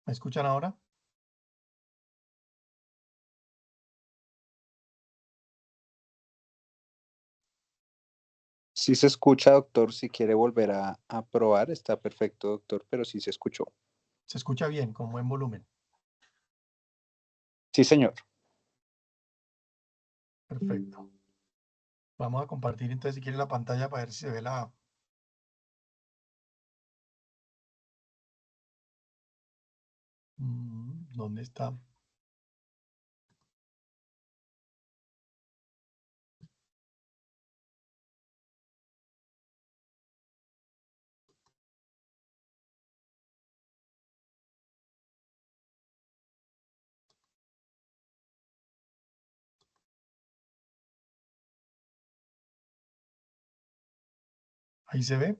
¿Me escuchan ahora? Sí se escucha, doctor. Si quiere volver a probar, está perfecto, doctor, pero sí se escuchó. Se escucha bien, con buen volumen. Sí, señor. Perfecto. Vamos a compartir entonces si quiere la pantalla para ver si se ve la... ¿Dónde está? Ahí se ve.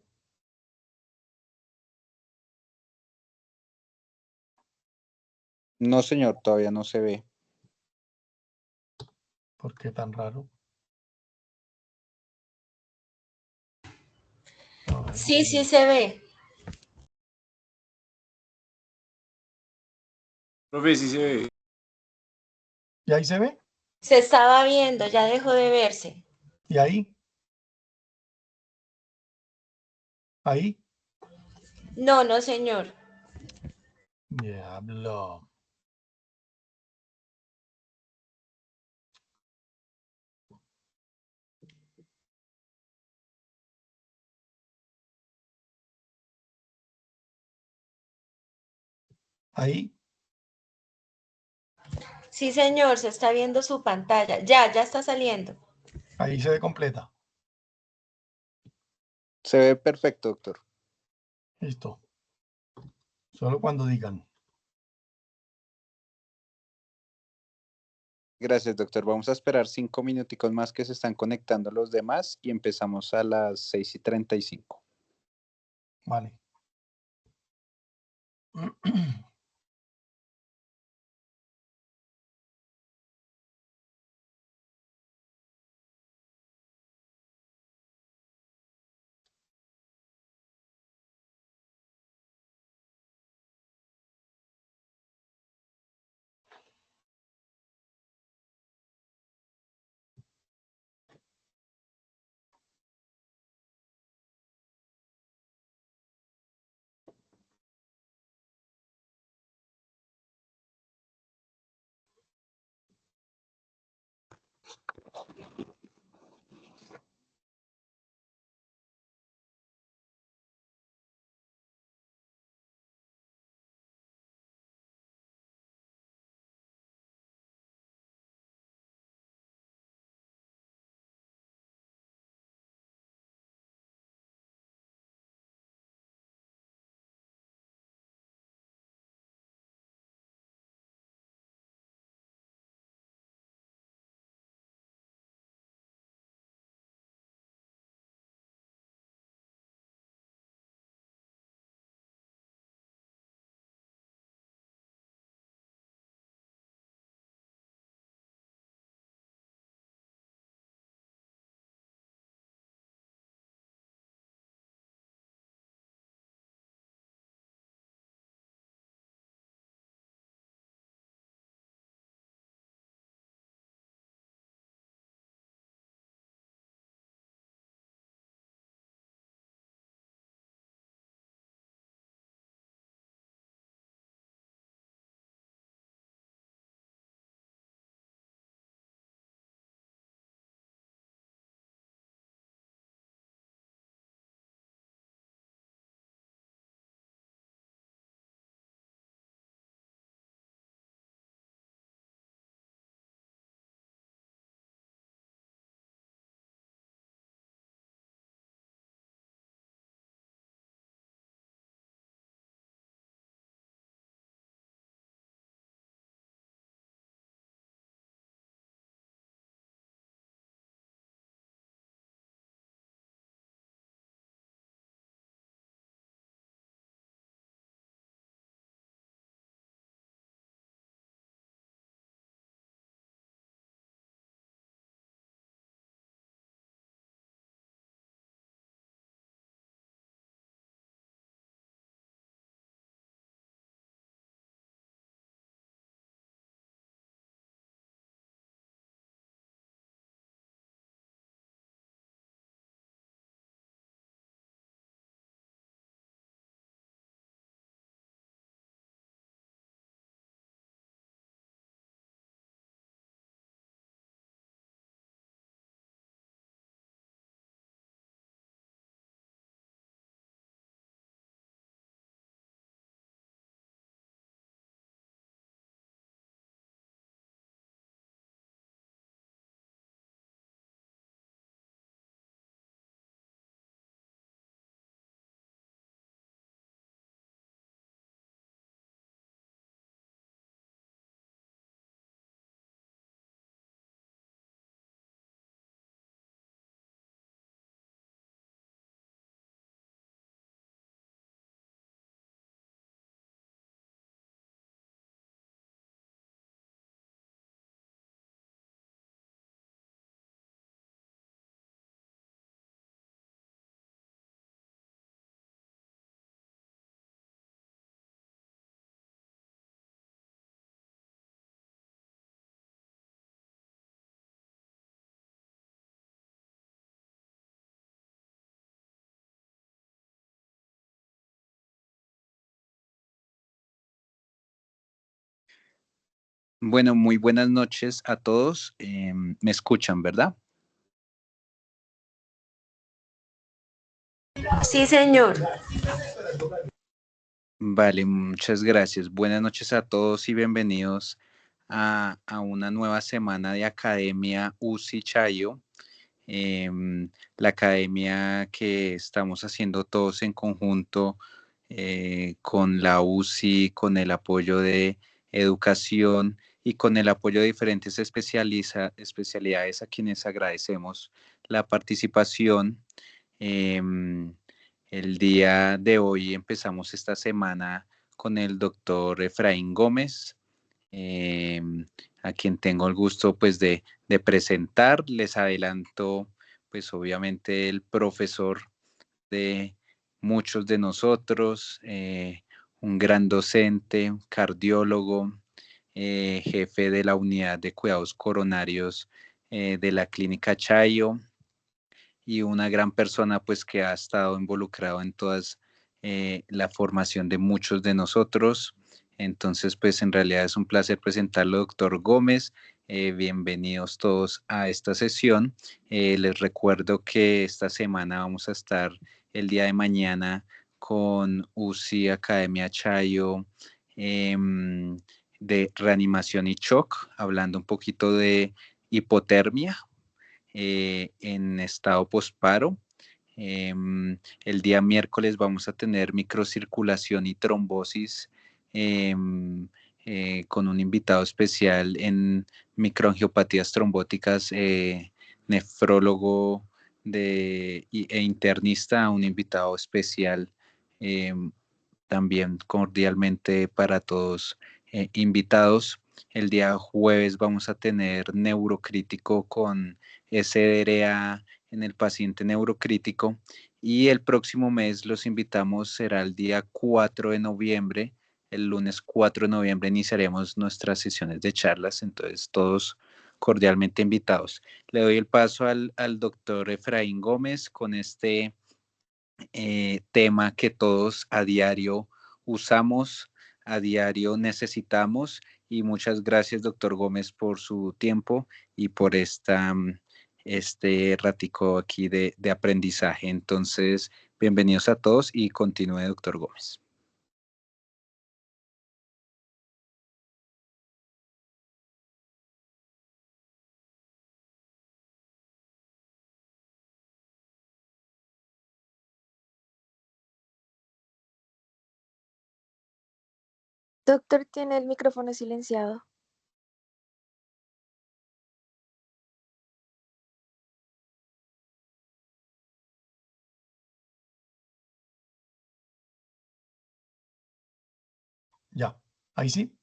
No, señor, todavía no se ve. ¿Por qué tan raro? A ver. Sí, sí se ve. Profe, sí se ve. ¿Y ahí se ve? Se estaba viendo, ya dejó de verse. ¿Y ahí? ¿Ahí? No, no, señor. Diablo. ¿Ahí? Sí, señor, se está viendo su pantalla. Ya está saliendo. Ahí se ve completa. Se ve perfecto, doctor. Listo. Solo cuando digan. Gracias, doctor. Vamos a esperar 5 minuticos más que se están conectando los demás y empezamos a las 6:35. Vale. Bueno, muy buenas noches a todos. Me escuchan, ¿verdad? Sí, señor. Vale, muchas gracias. Buenas noches a todos y bienvenidos a una nueva semana de Academia UCI Chayo, la academia que estamos haciendo todos en conjunto con la UCI, con el apoyo de educación y con el apoyo de diferentes especialidades a quienes agradecemos la participación. Em, el día de hoy empezamos esta semana con el doctor Efraín Gómez, a quien tengo el gusto pues de presentar. Les adelanto pues obviamente el profesor de muchos de nosotros, un gran docente, cardiólogo, jefe de la unidad de cuidados coronarios de la Clínica Chayo, y una gran persona pues que ha estado involucrado en todas la formación de muchos de nosotros. Entonces pues en realidad es un placer presentarlo, doctor Gómez. Bienvenidos todos a esta sesión. Les recuerdo que esta semana vamos a estar el día de mañana con UCI Academia Chayo, de reanimación y shock, hablando un poquito de hipotermia en estado posparo. El día miércoles vamos a tener microcirculación y trombosis con un invitado especial en microangiopatías trombóticas, nefrólogo e internista, un invitado especial, eh, también cordialmente para todos invitados. El día jueves vamos a tener neurocrítico con SDRA en el paciente neurocrítico, y el próximo mes los invitamos, será el día 4 de noviembre. El lunes 4 de noviembre iniciaremos nuestras sesiones de charlas, entonces todos cordialmente invitados. Le doy el paso al doctor Efraín Gómez con este tema que todos a diario usamos, a diario necesitamos. Y muchas gracias, doctor Gómez, por su tiempo y por este ratico aquí de aprendizaje. Entonces, bienvenidos a todos y continúe, doctor Gómez. Doctor, tiene el micrófono silenciado. Ya, ahí sí,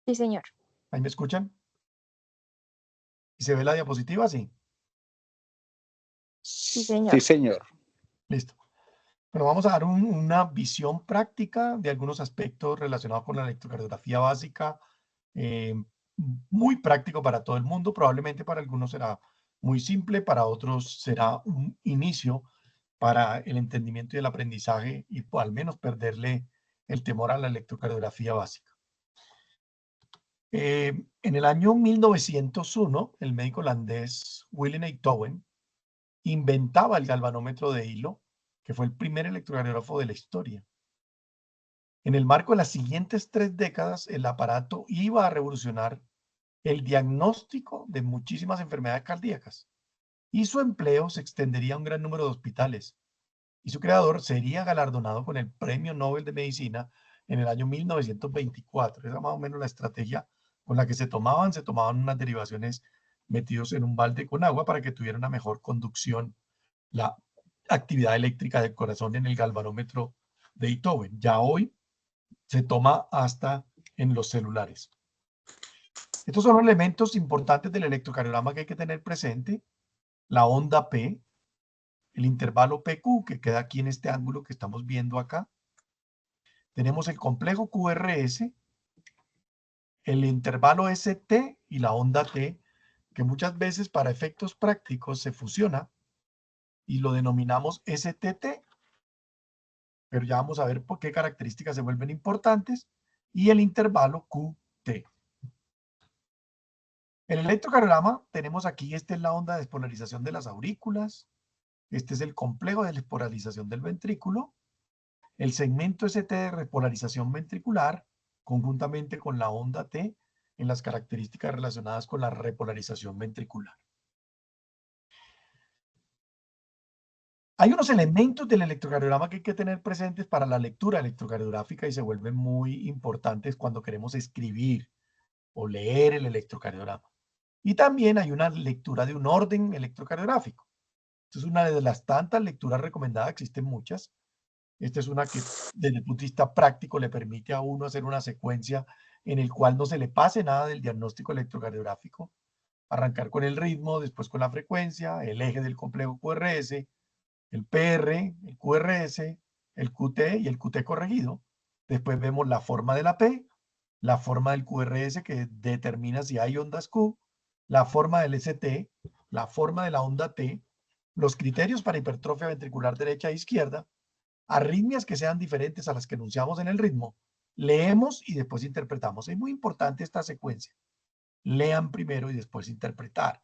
Sí, señor. ahí me escuchan. ¿Y se ve la diapositiva? Sí, Sí, señor. Sí, señor. listo. Bueno, vamos a dar una visión práctica de algunos aspectos relacionados con la electrocardiografía básica, eh, muy práctico para todo el mundo. Probablemente para algunos será muy simple, para otros será un inicio para el entendimiento y el aprendizaje, y al menos perderle el temor a la electrocardiografía básica. En el año 1901, el médico holandés Willem Einthoven inventaba el galvanómetro de hilo, que fue el primer electrocardiógrafo de la historia. En el marco de las siguientes 3 décadas, el aparato iba a revolucionar el diagnóstico de muchísimas enfermedades cardíacas, y su empleo se extendería a un gran número de hospitales, y su creador sería galardonado con el Premio Nobel de Medicina en el año 1924. Esa más o menos la estrategia con la que se tomaban unas derivaciones metidos en un balde con agua para que tuviera una mejor conducción la actividad eléctrica del corazón en el galvanómetro de Einthoven. Ya hoy se toma hasta en los celulares. Estos son los elementos importantes del electrocardiograma que hay que tener presente: la onda P, el intervalo PQ, que queda aquí en este ángulo que estamos viendo acá. Tenemos el complejo QRS, el intervalo ST y la onda T, que muchas veces para efectos prácticos se fusiona y lo denominamos STT, pero ya vamos a ver por qué características se vuelven importantes, y el intervalo QT. El electrocardiograma tenemos aquí, esta es la onda de despolarización de las aurículas, este es el complejo de despolarización del ventrículo, el segmento ST de repolarización ventricular, conjuntamente con la onda T en las características relacionadas con la repolarización ventricular. Hay unos elementos del electrocardiograma que hay que tener presentes para la lectura electrocardiográfica y se vuelven muy importantes cuando queremos escribir o leer el electrocardiograma. Y también hay una lectura de un orden electrocardiográfico. Esta es una de las tantas lecturas recomendadas, existen muchas. Esta es una que desde el punto de vista práctico le permite a uno hacer una secuencia en el cual no se le pase nada del diagnóstico electrocardiográfico. Arrancar con el ritmo, después con la frecuencia, el eje del complejo QRS, el PR, el QRS, el QT y el QT corregido. Después vemos la forma de la P, la forma del QRS que determina si hay ondas Q, la forma del ST, la forma de la onda T, los criterios para hipertrofia ventricular derecha e izquierda, arritmias que sean diferentes a las que enunciamos en el ritmo, leemos y después interpretamos. Es muy importante esta secuencia. Lean primero y después interpretar.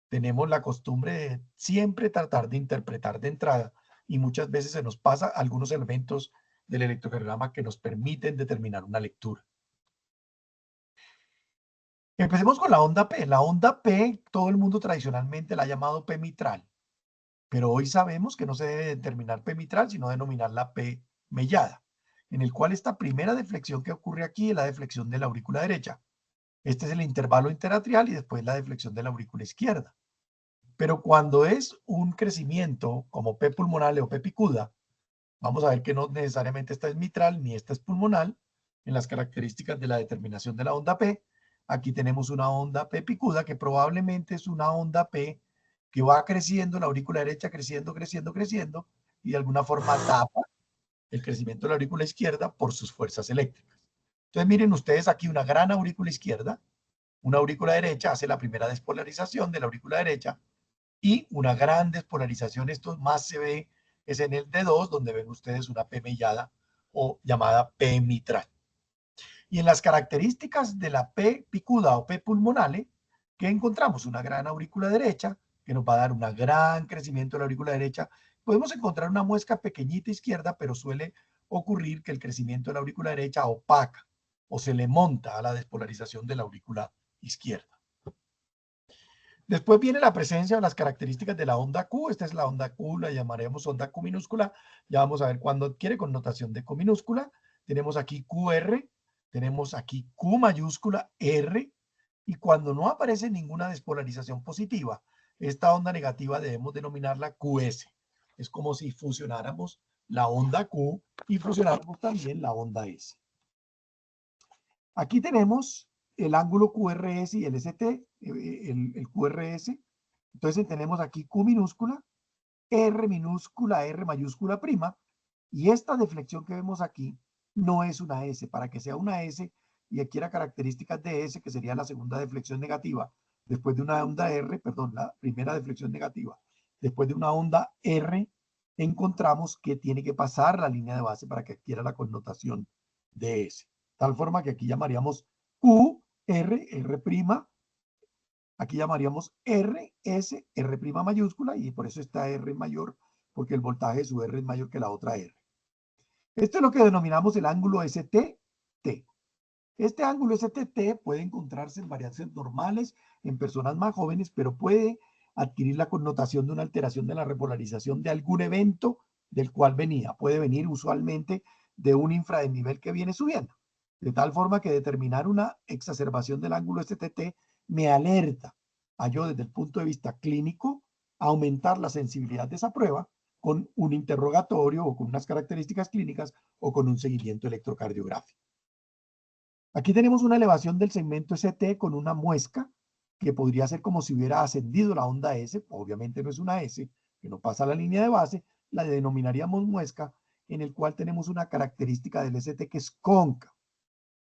Tenemos la costumbre de siempre tratar de interpretar de entrada y muchas veces se nos pasa algunos elementos del electrocardiograma que nos permiten determinar una lectura. Empecemos con la onda P. La onda P, todo el mundo tradicionalmente la ha llamado P mitral, pero hoy sabemos que no se debe determinar P mitral, sino denominarla P mellada, en el cual esta primera deflexión que ocurre aquí es la deflexión de la aurícula derecha. Este es el intervalo interatrial y después la deflexión de la aurícula izquierda. Pero cuando es un crecimiento como P pulmonale o P picuda, vamos a ver que no necesariamente esta es mitral ni esta es pulmonal. En las características de la determinación de la onda P, aquí tenemos una onda P picuda que probablemente es una onda P que va creciendo, la aurícula derecha creciendo, creciendo, creciendo, y de alguna forma tapa el crecimiento de la aurícula izquierda por sus fuerzas eléctricas. Entonces miren ustedes aquí una gran aurícula izquierda, una aurícula derecha hace la primera despolarización de la aurícula derecha, y una gran despolarización, esto más se ve es en el D2, donde ven ustedes una P mellada o llamada P mitral. Y en las características de la P picuda o P pulmonale, que encontramos una gran aurícula derecha, que nos va a dar un gran crecimiento de la aurícula derecha. Podemos encontrar una muesca pequeñita izquierda, pero suele ocurrir que el crecimiento de la aurícula derecha opaca o se le monta a la despolarización de la aurícula izquierda. Después viene la presencia o las características de la onda Q. Esta es la onda Q, la llamaremos onda Q minúscula. Ya vamos a ver cuándo adquiere connotación de Q minúscula. Tenemos aquí QR, tenemos aquí Q mayúscula R, y cuando no aparece ninguna despolarización positiva, esta onda negativa debemos denominarla QS. Es como si fusionáramos la onda Q y fusionáramos también la onda S. Aquí tenemos el ángulo QRS y el ST, el QRS. Entonces tenemos aquí Q minúscula, R mayúscula prima, y esta deflexión que vemos aquí no es una S. Para que sea una S y adquiera características de S, que sería la segunda deflexión negativa, después de una onda R, perdón, la primera deflexión negativa, después de una onda R, encontramos que tiene que pasar la línea de base para que adquiera la connotación de S. Tal forma que aquí llamaríamos Q, R, R', aquí llamaríamos R, S, R' mayúscula, y por eso está R mayor, porque el voltaje de su R es mayor que la otra R. Esto es lo que denominamos el ángulo ST-T. Este ángulo ST-T puede encontrarse en varianzas normales en personas más jóvenes, pero puede adquirir la connotación de una alteración de la repolarización de algún evento del cual venía. Puede venir usualmente de un infradesnivel que viene subiendo. De tal forma que determinar una exacerbación del ángulo ST-T me alerta a yo desde el punto de vista clínico aumentar la sensibilidad de esa prueba con un interrogatorio o con unas características clínicas o con un seguimiento electrocardiográfico. Aquí tenemos una elevación del segmento ST con una muesca que podría ser como si hubiera ascendido la onda S. Obviamente no es una S, que no pasa la línea de base, la denominaríamos muesca, en el cual tenemos una característica del ST que es cóncavo.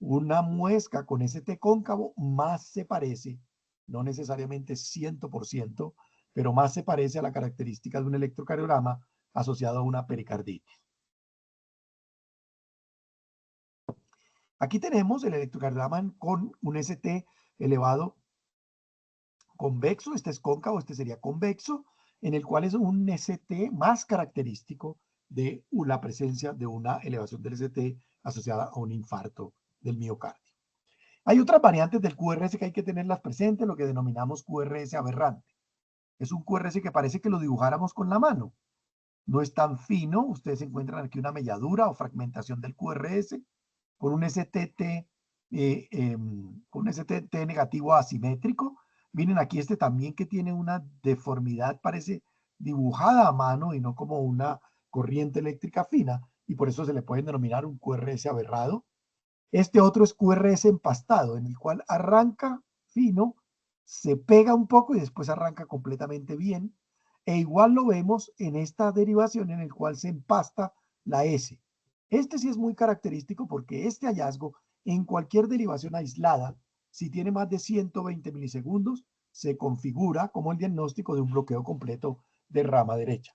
Una muesca con ST cóncavo más se parece, no necesariamente 100%, pero más se parece a la característica de un electrocardiograma asociado a una pericarditis. Aquí tenemos el electrocardiograma con un ST elevado convexo, este es cóncavo, este sería convexo, en el cual es un ST más característico de la presencia de una elevación del ST asociada a un infarto del miocardio. Hay otras variantes del QRS que hay que tenerlas presentes, lo que denominamos QRS aberrante. Es un QRS que parece que lo dibujáramos con la mano. No es tan fino, ustedes encuentran aquí una melladura o fragmentación del QRS con un STT, con un STT negativo asimétrico. Miren aquí este también que tiene una deformidad, parece dibujada a mano y no como una corriente eléctrica fina, y por eso se le puede denominar un QRS aberrado. Este otro es QRS empastado, en el cual arranca fino, se pega un poco y después arranca completamente bien. E igual lo vemos en esta derivación en el cual se empasta la S. Este sí es muy característico porque este hallazgo en cualquier derivación aislada, si tiene más de 120 milisegundos, se configura como el diagnóstico de un bloqueo completo de rama derecha,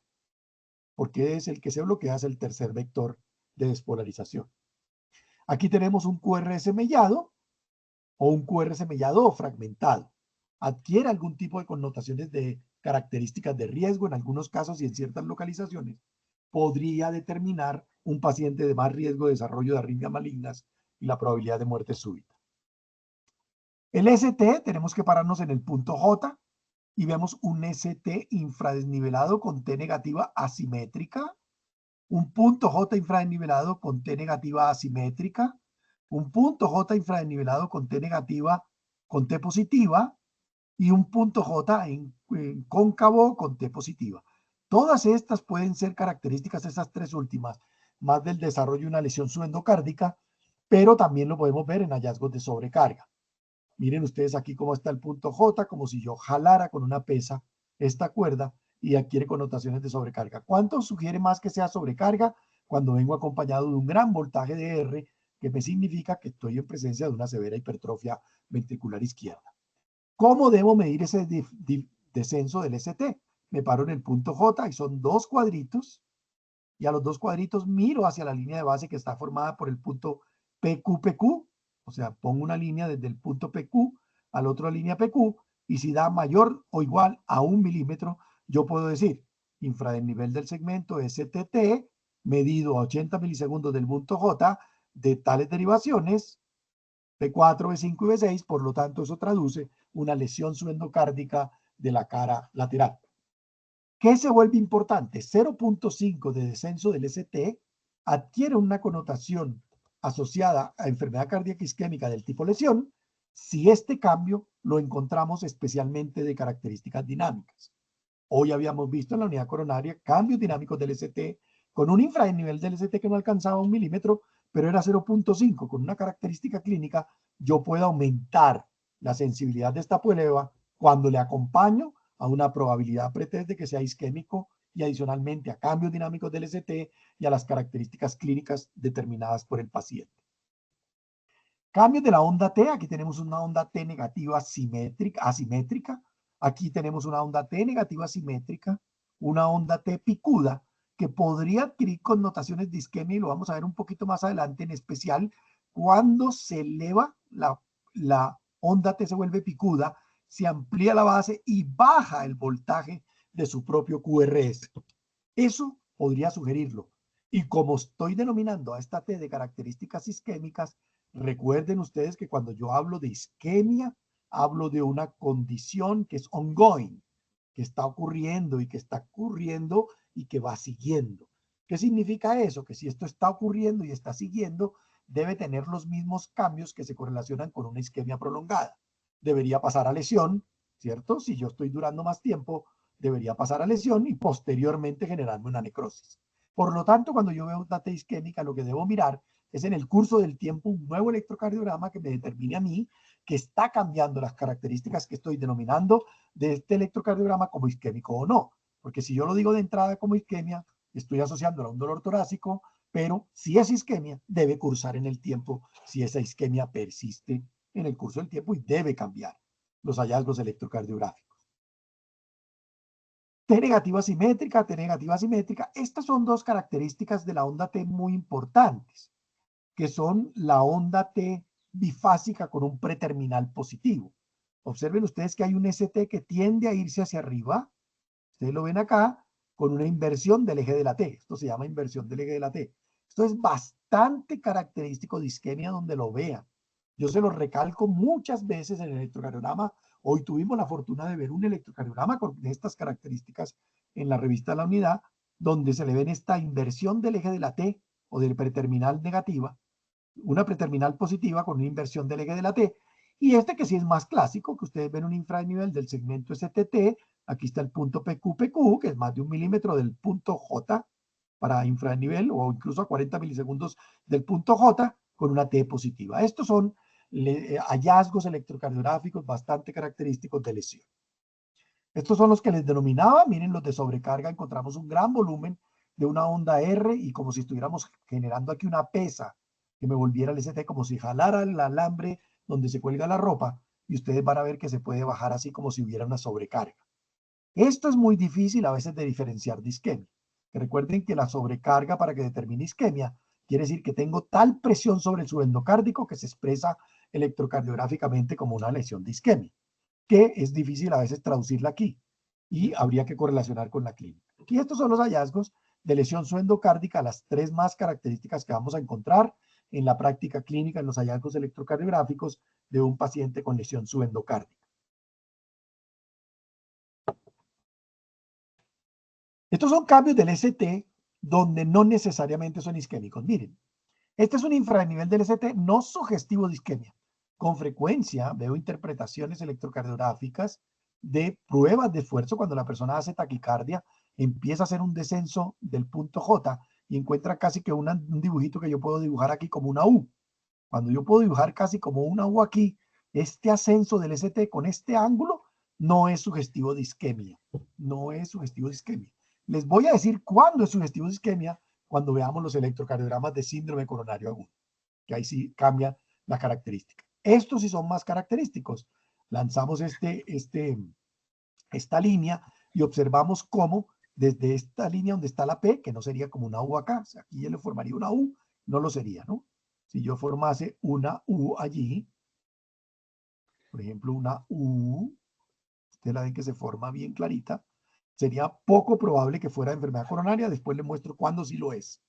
porque es el que se bloquea, es el tercer vector de despolarización. Aquí tenemos un QRS mellado o un QRS mellado o fragmentado. Adquiere algún tipo de connotaciones de características de riesgo en algunos casos y en ciertas localizaciones. Podría determinar un paciente de más riesgo de desarrollo de arritmias malignas y la probabilidad de muerte súbita. El ST, tenemos que pararnos en el punto J y vemos un ST infradesnivelado con T negativa asimétrica, un punto J infradesnivelado con T negativa asimétrica, un punto J infradesnivelado con T negativa con T positiva y un punto J en cóncavo con T positiva. Todas estas pueden ser características, esas tres últimas, más del desarrollo de una lesión subendocárdica, pero también lo podemos ver en hallazgos de sobrecarga. Miren ustedes aquí cómo está el punto J, como si yo jalara con una pesa esta cuerda y adquiere connotaciones de sobrecarga. ¿Cuánto sugiere más que sea sobrecarga? Cuando vengo acompañado de un gran voltaje de R, que me significa que estoy en presencia de una severa hipertrofia ventricular izquierda. ¿Cómo debo medir ese descenso del ST? Me paro en el punto J y son dos cuadritos, y a los dos cuadritos miro hacia la línea de base que está formada por el punto PQPQ, o sea, pongo una línea desde el punto PQ al otro línea PQ, y si da mayor o igual a 1 milímetro, yo puedo decir infradesnivel del segmento STT, medido a 80 milisegundos del punto J, de tales derivaciones, P4, B5 y B6, por lo tanto eso traduce una lesión subendocárdica de la cara lateral. ¿Qué se vuelve importante? 0.5 de descenso del ST adquiere una connotación asociada a enfermedad cardíaca isquémica del tipo lesión si este cambio lo encontramos especialmente de características dinámicas. Hoy habíamos visto en la unidad coronaria cambios dinámicos del ST con un infradesnivel del ST que no alcanzaba 1 milímetro, pero era 0.5. Con una característica clínica, yo puedo aumentar la sensibilidad de esta prueba cuando le acompaño a una probabilidad pretest de que sea isquémico y adicionalmente a cambios dinámicos del ST y a las características clínicas determinadas por el paciente. Cambios de la onda T, aquí tenemos una onda T negativa asimétrica, aquí tenemos una onda T negativa asimétrica, una onda T picuda, que podría adquirir connotaciones de isquemia y lo vamos a ver un poquito más adelante, en especial cuando se eleva la onda T, se vuelve picuda, se amplía la base y baja el voltaje de su propio QRS. Eso podría sugerirlo. Y como estoy denominando a esta T de características isquémicas, recuerden ustedes que cuando yo hablo de isquemia, hablo de una condición que es ongoing, que está ocurriendo y que va siguiendo. ¿Qué significa eso? Que si esto está ocurriendo y está siguiendo, debe tener los mismos cambios que se correlacionan con una isquemia prolongada. Debería pasar a lesión, ¿cierto? Si yo estoy durando más tiempo, debería pasar a lesión y posteriormente generarme una necrosis. Por lo tanto, cuando yo veo una T isquémica, lo que debo mirar es en el curso del tiempo un nuevo electrocardiograma que me determine a mí que está cambiando las características que estoy denominando de este electrocardiograma como isquémico o no. Porque si yo lo digo de entrada como isquemia, estoy asociándolo a un dolor torácico, pero si es isquemia, debe cursar en el tiempo si esa isquemia persiste en el curso del tiempo y debe cambiar los hallazgos electrocardiográficos. T negativa simétrica, T negativa simétrica. Estas son dos características de la onda T muy importantes, que son la onda T bifásica con un preterminal positivo. Observen ustedes que hay un ST que tiende a irse hacia arriba. Ustedes lo ven acá con una inversión del eje de la T. Esto se llama inversión del eje de la T. Esto es bastante característico de isquemia donde lo vean. Yo se lo recalco muchas veces en el electrocardiograma. Hoy tuvimos la fortuna de ver un electrocardiograma con estas características en la revista La Unidad, donde se le ven esta inversión del eje de la T o del preterminal negativa, una preterminal positiva con una inversión del eje de la T, y este que sí es más clásico, que ustedes ven un infranivel del segmento STT, aquí está el punto PQ, que es más de 1 milímetro del punto J para infranivel, o incluso a 40 milisegundos del punto J con una T positiva. Estos son hallazgos electrocardiográficos bastante característicos de lesión. Estos son los que les denominaba, miren los de sobrecarga, encontramos un gran volumen de una onda R y como si estuviéramos generando aquí una pesa que me volviera el ST, como si jalara el alambre donde se cuelga la ropa, y ustedes van a ver que se puede bajar así como si hubiera una sobrecarga. Esto es muy difícil a veces de diferenciar de isquemia. Que recuerden que la sobrecarga para que determine isquemia quiere decir que tengo tal presión sobre el subendocárdico que se expresa electrocardiográficamente como una lesión de isquemia, que es difícil a veces traducirla aquí y habría que correlacionar con la clínica. Y estos son los hallazgos de lesión subendocárdica, las tres más características que vamos a encontrar en la práctica clínica en los hallazgos electrocardiográficos de un paciente con lesión subendocárdica. Estos son cambios del ST donde no necesariamente son isquémicos. Miren, este es un infranivel del ST no sugestivo de isquemia. Con frecuencia veo interpretaciones electrocardiográficas de pruebas de esfuerzo cuando la persona hace taquicardia, empieza a hacer un descenso del punto J y encuentra casi que un dibujito que yo puedo dibujar aquí como una U. Cuando yo puedo dibujar casi como una U aquí, este ascenso del ST con este ángulo no es sugestivo de isquemia. No es sugestivo de isquemia. Les voy a decir cuándo es sugestivo de isquemia cuando veamos los electrocardiogramas de síndrome coronario agudo, que ahí sí cambia la característica. Estos sí son más característicos. Lanzamos esta línea y observamos cómo desde esta línea donde está la P, que no sería como una U acá, o sea, aquí yo le formaría una U, no lo sería, ¿no? Si yo formase una U allí, por ejemplo, una U, ustedes la ven que se forma bien clarita, sería poco probable que fuera enfermedad coronaria. Después les muestro cuándo sí lo es.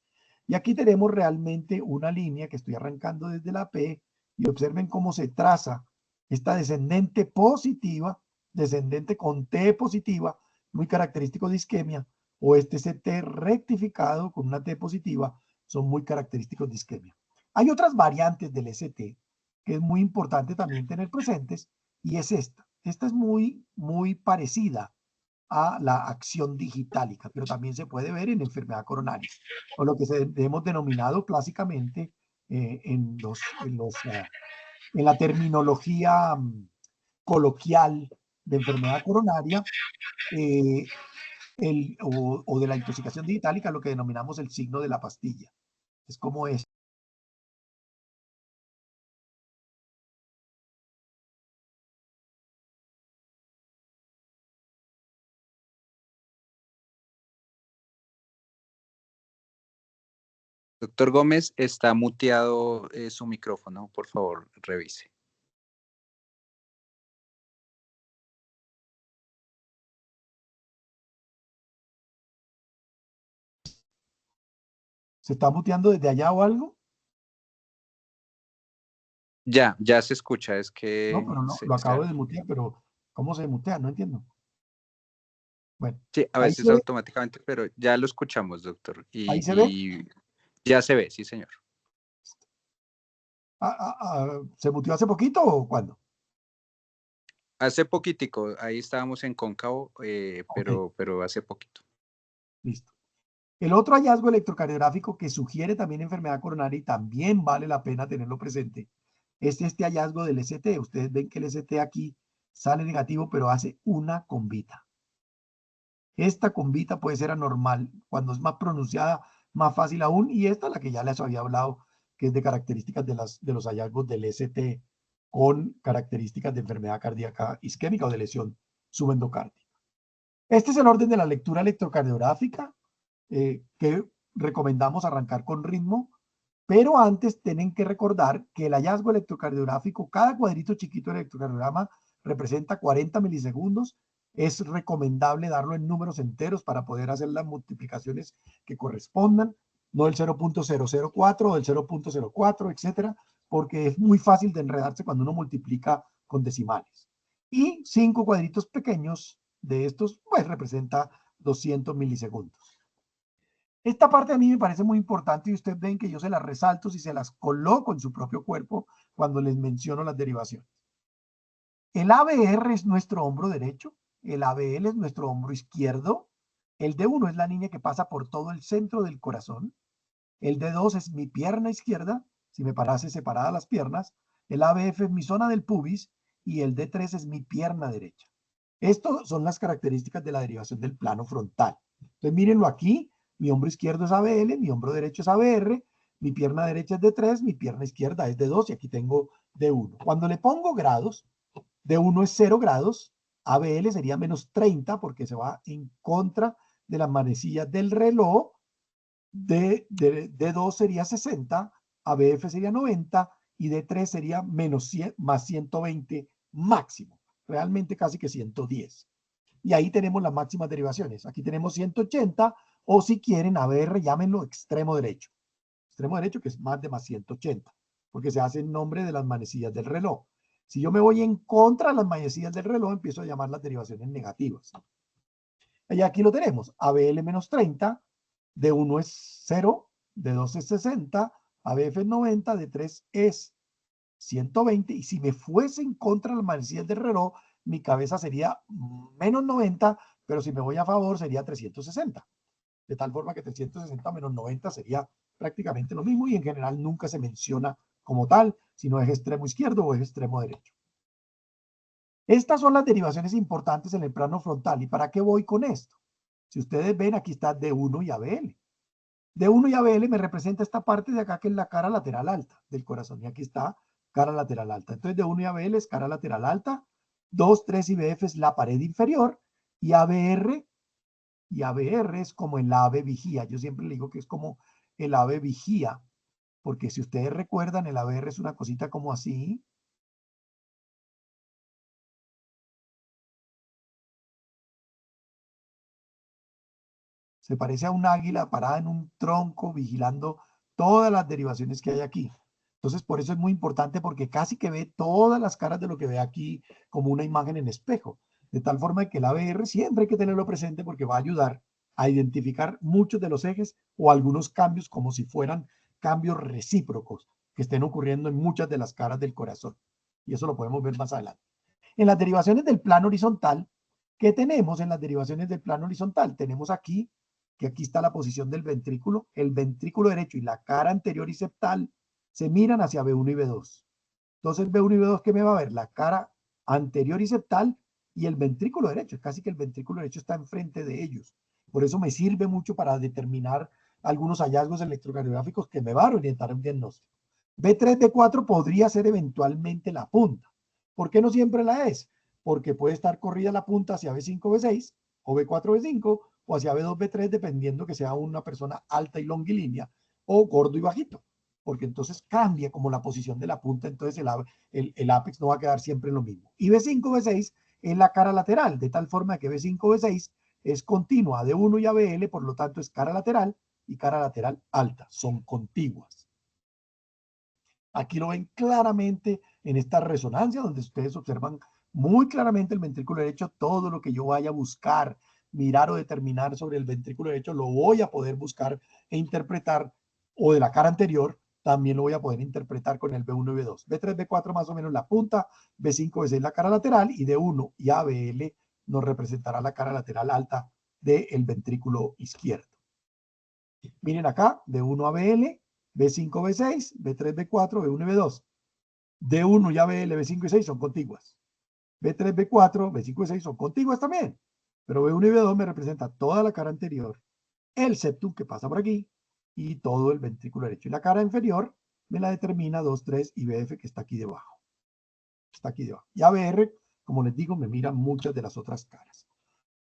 Y aquí tenemos realmente una línea que estoy arrancando desde la P y observen cómo se traza esta descendente positiva, descendente con T positiva, muy característico de isquemia, o este CT rectificado con una T positiva, son muy característicos de isquemia. Hay otras variantes del ST que es muy importante también tener presentes, y es esta. Esta es muy parecida a la acción digitálica, pero también se puede ver en enfermedad coronaria, o lo que hemos denominado clásicamente en la terminología coloquial de enfermedad coronaria o de la intoxicación digitálica, lo que denominamos el signo de la pastilla. Es como es. Doctor Gómez, está muteado su micrófono, por favor, revise. ¿Se está muteando desde allá o algo? Ya se escucha, es que... No, pero no, lo acabo de mutear, pero ¿cómo se mutea? No entiendo. Bueno, sí, a ahí veces se ve, automáticamente, pero ya lo escuchamos, doctor. ahí se ve. Y ya se ve, sí, señor. ¿Se muteó hace poquito o cuándo? Hace poquitico, ahí estábamos en cóncavo, Ok, pero hace poquito. listo. El otro hallazgo electrocardiográfico que sugiere también enfermedad coronaria y también vale la pena tenerlo presente es este hallazgo del ST. Ustedes ven que el ST aquí sale negativo, pero hace una combita. Esta combita puede ser anormal. Cuando es más pronunciada, más fácil aún. Y esta, la que ya les había hablado, que es de características de los hallazgos del ST con características de enfermedad cardíaca isquémica o de lesión subendocárdica. Este es el orden de la lectura electrocardiográfica que recomendamos arrancar con ritmo, pero antes tienen que recordar que el hallazgo electrocardiográfico, cada cuadrito chiquito del electrocardiograma representa 40 milisegundos. Es recomendable darlo en números enteros para poder hacer las multiplicaciones que correspondan, no el 0.004 o el 0.04, etcétera, porque es muy fácil de enredarse cuando uno multiplica con decimales. Y 5 cuadritos pequeños de estos, pues representa 200 milisegundos. Esta parte a mí me parece muy importante y ustedes ven que yo se las resalto si se las coloco en su propio cuerpo cuando les menciono las derivaciones. El ABR es nuestro hombro derecho, el ABL es nuestro hombro izquierdo, el D1 es la línea que pasa por todo el centro del corazón, el D2 es mi pierna izquierda, si me parase separadas las piernas, el ABF es mi zona del pubis y el D3 es mi pierna derecha. Estas son las características de la derivación del plano frontal. Entonces mírenlo aquí, mi hombro izquierdo es ABL, mi hombro derecho es ABR, mi pierna derecha es D3, mi pierna izquierda es D2 y aquí tengo D1. Cuando le pongo grados, D1 es 0 grados, ABL sería menos 30 porque se va en contra de las manecillas del reloj, D2 sería 60, ABF sería 90 y D3 sería menos 100, más 120 máximo, realmente casi que 110. Y ahí tenemos las máximas derivaciones. Aquí tenemos 180 o si quieren ABR llámenlo extremo derecho. Extremo derecho que es más de más 180 porque se hace en nombre de las manecillas del reloj. Si yo me voy en contra de las manecillas del reloj, empiezo a llamar las derivaciones negativas. Y aquí lo tenemos, ABL menos 30, D1 es 0, D2 es 60, ABF es 90, D3 es 120, y si me fuese en contra de las manecillas del reloj, mi cabeza sería menos 90, pero si me voy a favor sería 360. De tal forma que 360 menos 90 sería prácticamente lo mismo y en general nunca se menciona como tal, si no es extremo izquierdo o es extremo derecho. Estas son las derivaciones importantes en el plano frontal. ¿Y para qué voy con esto? Si ustedes ven, aquí está D1 y ABL. D1 y ABL me representa esta parte de acá que es la cara lateral alta del corazón. Y aquí está cara lateral alta. Entonces D1 y ABL es cara lateral alta. 2, 3 y BF es la pared inferior. Y ABR es como el ave vigía. Yo siempre le digo que es como el ave vigía. Porque si ustedes recuerdan, el ABR es una cosita como así. Se parece a un águila parada en un tronco vigilando todas las derivaciones que hay aquí. Entonces, por eso es muy importante porque casi que ve todas las caras de lo que ve aquí como una imagen en espejo. De tal forma que el ABR siempre hay que tenerlo presente porque va a ayudar a identificar muchos de los ejes o algunos cambios como si fueran cambios recíprocos que estén ocurriendo en muchas de las caras del corazón. Y eso lo podemos ver más adelante. En las derivaciones del plano horizontal, ¿qué tenemos en las derivaciones del plano horizontal? Tenemos aquí que aquí está la posición del ventrículo, el ventrículo derecho y la cara anterior y septal se miran hacia B1 y B2. Entonces B1 y B2, ¿qué me va a ver? La cara anterior y septal y el ventrículo derecho. Es casi que el ventrículo derecho está enfrente de ellos. Por eso me sirve mucho para determinar algunos hallazgos electrocardiográficos que me van a orientar un diagnóstico. B3, B4 podría ser eventualmente la punta. ¿Por qué no siempre la es? Porque puede estar corrida la punta hacia B5, B6 o B4, B5 o hacia B2, B3 dependiendo que sea una persona alta y longilínea o gordo y bajito. Porque entonces cambia como la posición de la punta, entonces el ápex no va a quedar siempre lo mismo. Y B5, B6 es la cara lateral, de tal forma que B5, B6 es continua de 1 y ABL, por lo tanto es cara lateral y cara lateral alta, son contiguas. Aquí lo ven claramente en esta resonancia, donde ustedes observan muy claramente el ventrículo derecho. Todo lo que yo vaya a buscar, mirar o determinar sobre el ventrículo derecho, lo voy a poder buscar e interpretar, o de la cara anterior, también lo voy a poder interpretar con el B1 y B2. B3, B4 más o menos la punta, B5, B6 la cara lateral, y D1 y ABL nos representará la cara lateral alta del ventrículo izquierdo. Miren acá, D1 ABL, B5, B6, B3, B4, B1 y B2. D1 y ABL, B5 y 6 son contiguas. B3, B4, B5 y 6 son contiguas también. Pero B1 y B2 me representa toda la cara anterior, el septum que pasa por aquí y todo el ventrículo derecho. Y la cara inferior me la determina 2, 3 y BF que está aquí debajo. Está aquí debajo. Y ABR, como les digo, me mira muchas de las otras caras.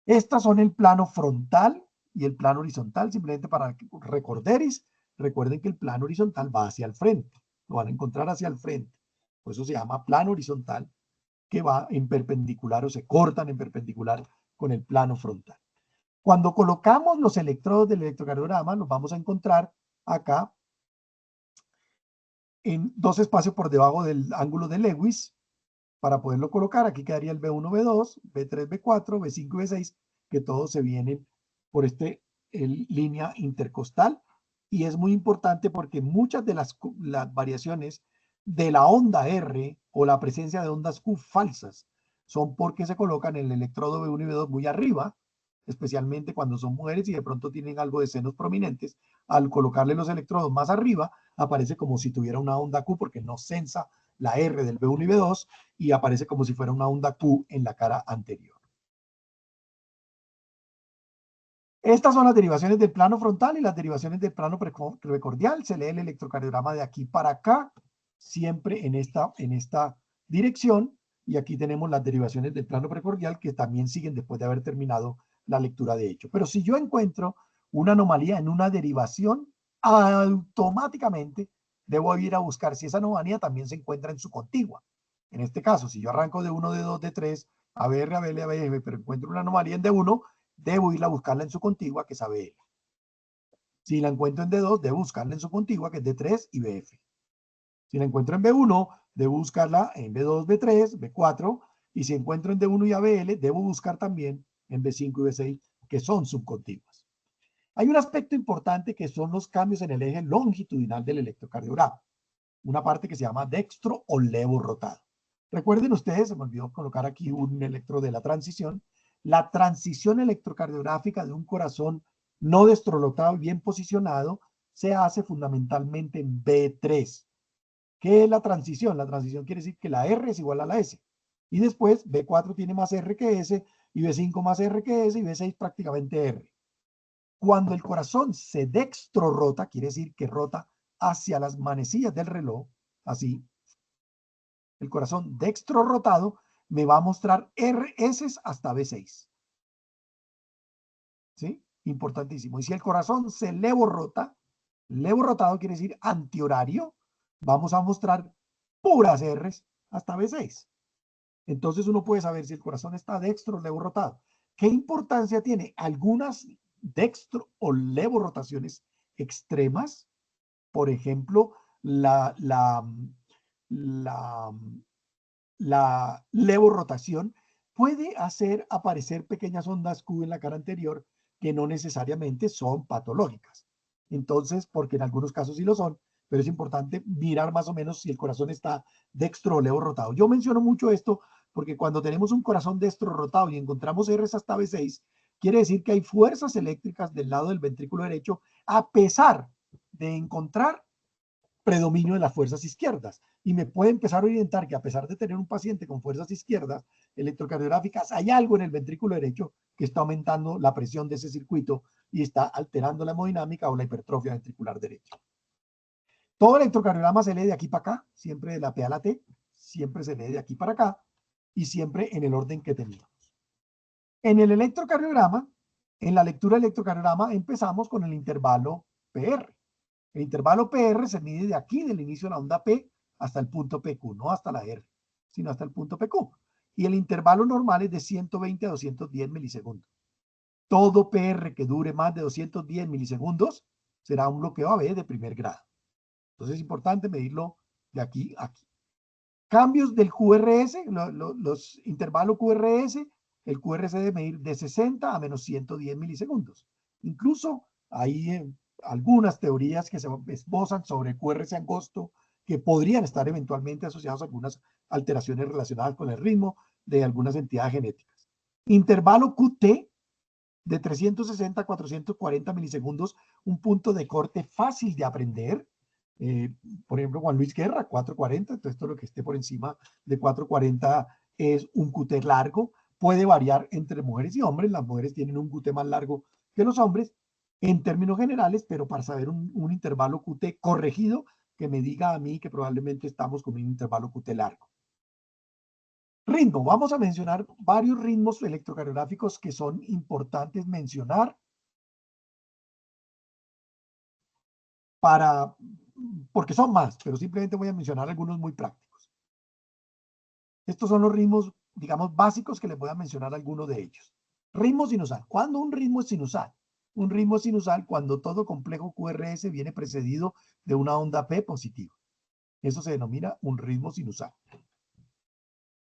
Estas son el plano frontal y el plano horizontal, simplemente para que recordéis. Recuerden que el plano horizontal va hacia el frente, lo van a encontrar hacia el frente. Por eso se llama plano horizontal, que va en perpendicular o se cortan en perpendicular con el plano frontal. Cuando colocamos los electrodos del electrocardiograma, los vamos a encontrar acá en dos espacios por debajo del ángulo de Lewis. Para poderlo colocar, aquí quedaría el B1, B2, B3, B4, B5 y B6, que todos se vienen por línea intercostal. Y es muy importante porque muchas de las variaciones de la onda R o la presencia de ondas Q falsas son porque se colocan el electrodo B1 y B2 muy arriba, especialmente cuando son mujeres y de pronto tienen algo de senos prominentes. Al colocarle los electrodos más arriba, aparece como si tuviera una onda Q porque no sensa la R del B1 y B2 y aparece como si fuera una onda Q en la cara anterior. Estas son las derivaciones del plano frontal y las derivaciones del plano precordial. Se lee el electrocardiograma de aquí para acá, siempre en esta dirección. Y aquí tenemos las derivaciones del plano precordial que también siguen después de haber terminado la lectura de hecho. Pero si yo encuentro una anomalía en una derivación, automáticamente debo ir a buscar si esa anomalía también se encuentra en su contigua. En este caso, si yo arranco de 1, de 2, de 3, ABR, ABL, ABF, pero encuentro una anomalía en D1, debo ir a buscarla en su contigua, que es ABL. Si la encuentro en D2, debo buscarla en su contigua, que es D3 y BF. Si la encuentro en B1, debo buscarla en B2, B3, B4, y si encuentro en D1 y ABL, debo buscar también en B5 y B6, que son subcontiguas. Hay un aspecto importante que son los cambios en el eje longitudinal del electrocardiograma. Una parte que se llama dextro o levo rotado. Recuerden ustedes, se me olvidó colocar aquí un electro de la transición. La transición electrocardiográfica de un corazón no destrorotado y bien posicionado se hace fundamentalmente en B3. ¿Qué es la transición? La transición quiere decir que la R es igual a la S. Y después B4 tiene más R que S, y B5 más R que S, y B6 prácticamente R. Cuando el corazón se dextrorota, quiere decir que rota hacia las manecillas del reloj, así, el corazón dextro rotado me va a mostrar RS hasta B6. ¿Sí? Importantísimo. Y si el corazón se levorrota, levorrotado quiere decir antihorario, vamos a mostrar puras Rs hasta B6. Entonces uno puede saber si el corazón está dextro o levorrotado. ¿Qué importancia tiene? Algunas dextro o levorrotaciones extremas, por ejemplo, la levorrotación puede hacer aparecer pequeñas ondas Q en la cara anterior que no necesariamente son patológicas. Entonces, porque en algunos casos sí lo son, pero es importante mirar más o menos si el corazón está dextro o levorrotado. Yo menciono mucho esto porque cuando tenemos un corazón dextro rotado y encontramos Rs hasta B6, quiere decir que hay fuerzas eléctricas del lado del ventrículo derecho a pesar de encontrar predominio de las fuerzas izquierdas. Y me puede empezar a orientar que a pesar de tener un paciente con fuerzas izquierdas electrocardiográficas, hay algo en el ventrículo derecho que está aumentando la presión de ese circuito y está alterando la hemodinámica o la hipertrofia ventricular derecha. Todo electrocardiograma se lee de aquí para acá, siempre de la P a la T, siempre se lee de aquí para acá y siempre en el orden que teníamos. En el electrocardiograma, en la lectura del electrocardiograma, empezamos con el intervalo PR. El intervalo PR se mide de aquí, del inicio de la onda P, hasta el punto PQ, no hasta la R, sino hasta el punto PQ. Y el intervalo normal es de 120 a 210 milisegundos. Todo PR que dure más de 210 milisegundos será un bloqueo AB de primer grado. Entonces es importante medirlo de aquí a aquí. Cambios del QRS, los intervalos QRS, el QRS debe medir de 60 a menos 110 milisegundos. Incluso hay algunas teorías que se esbozan sobre QRS angosto que podrían estar eventualmente asociados a algunas alteraciones relacionadas con el ritmo de algunas entidades genéticas. Intervalo QT de 360 a 440 milisegundos, un punto de corte fácil de aprender. Por ejemplo, Juan Luis Guerra, 440, entonces todo lo que esté por encima de 440 es un QT largo. Puede variar entre mujeres y hombres, las mujeres tienen un QT más largo que los hombres en términos generales, pero para saber un intervalo QT corregido, que me diga a mí que probablemente estamos con un intervalo QT largo. Ritmo, vamos a mencionar varios ritmos electrocardiográficos que son importantes mencionar porque son más, pero simplemente voy a mencionar algunos muy prácticos. Estos son los ritmos, digamos, básicos que les voy a mencionar algunos de ellos. Ritmo sinusal. ¿Cuándo un ritmo es sinusal? Un ritmo es sinusal cuando todo complejo QRS viene precedido de una onda P positiva. Eso se denomina un ritmo sinusal.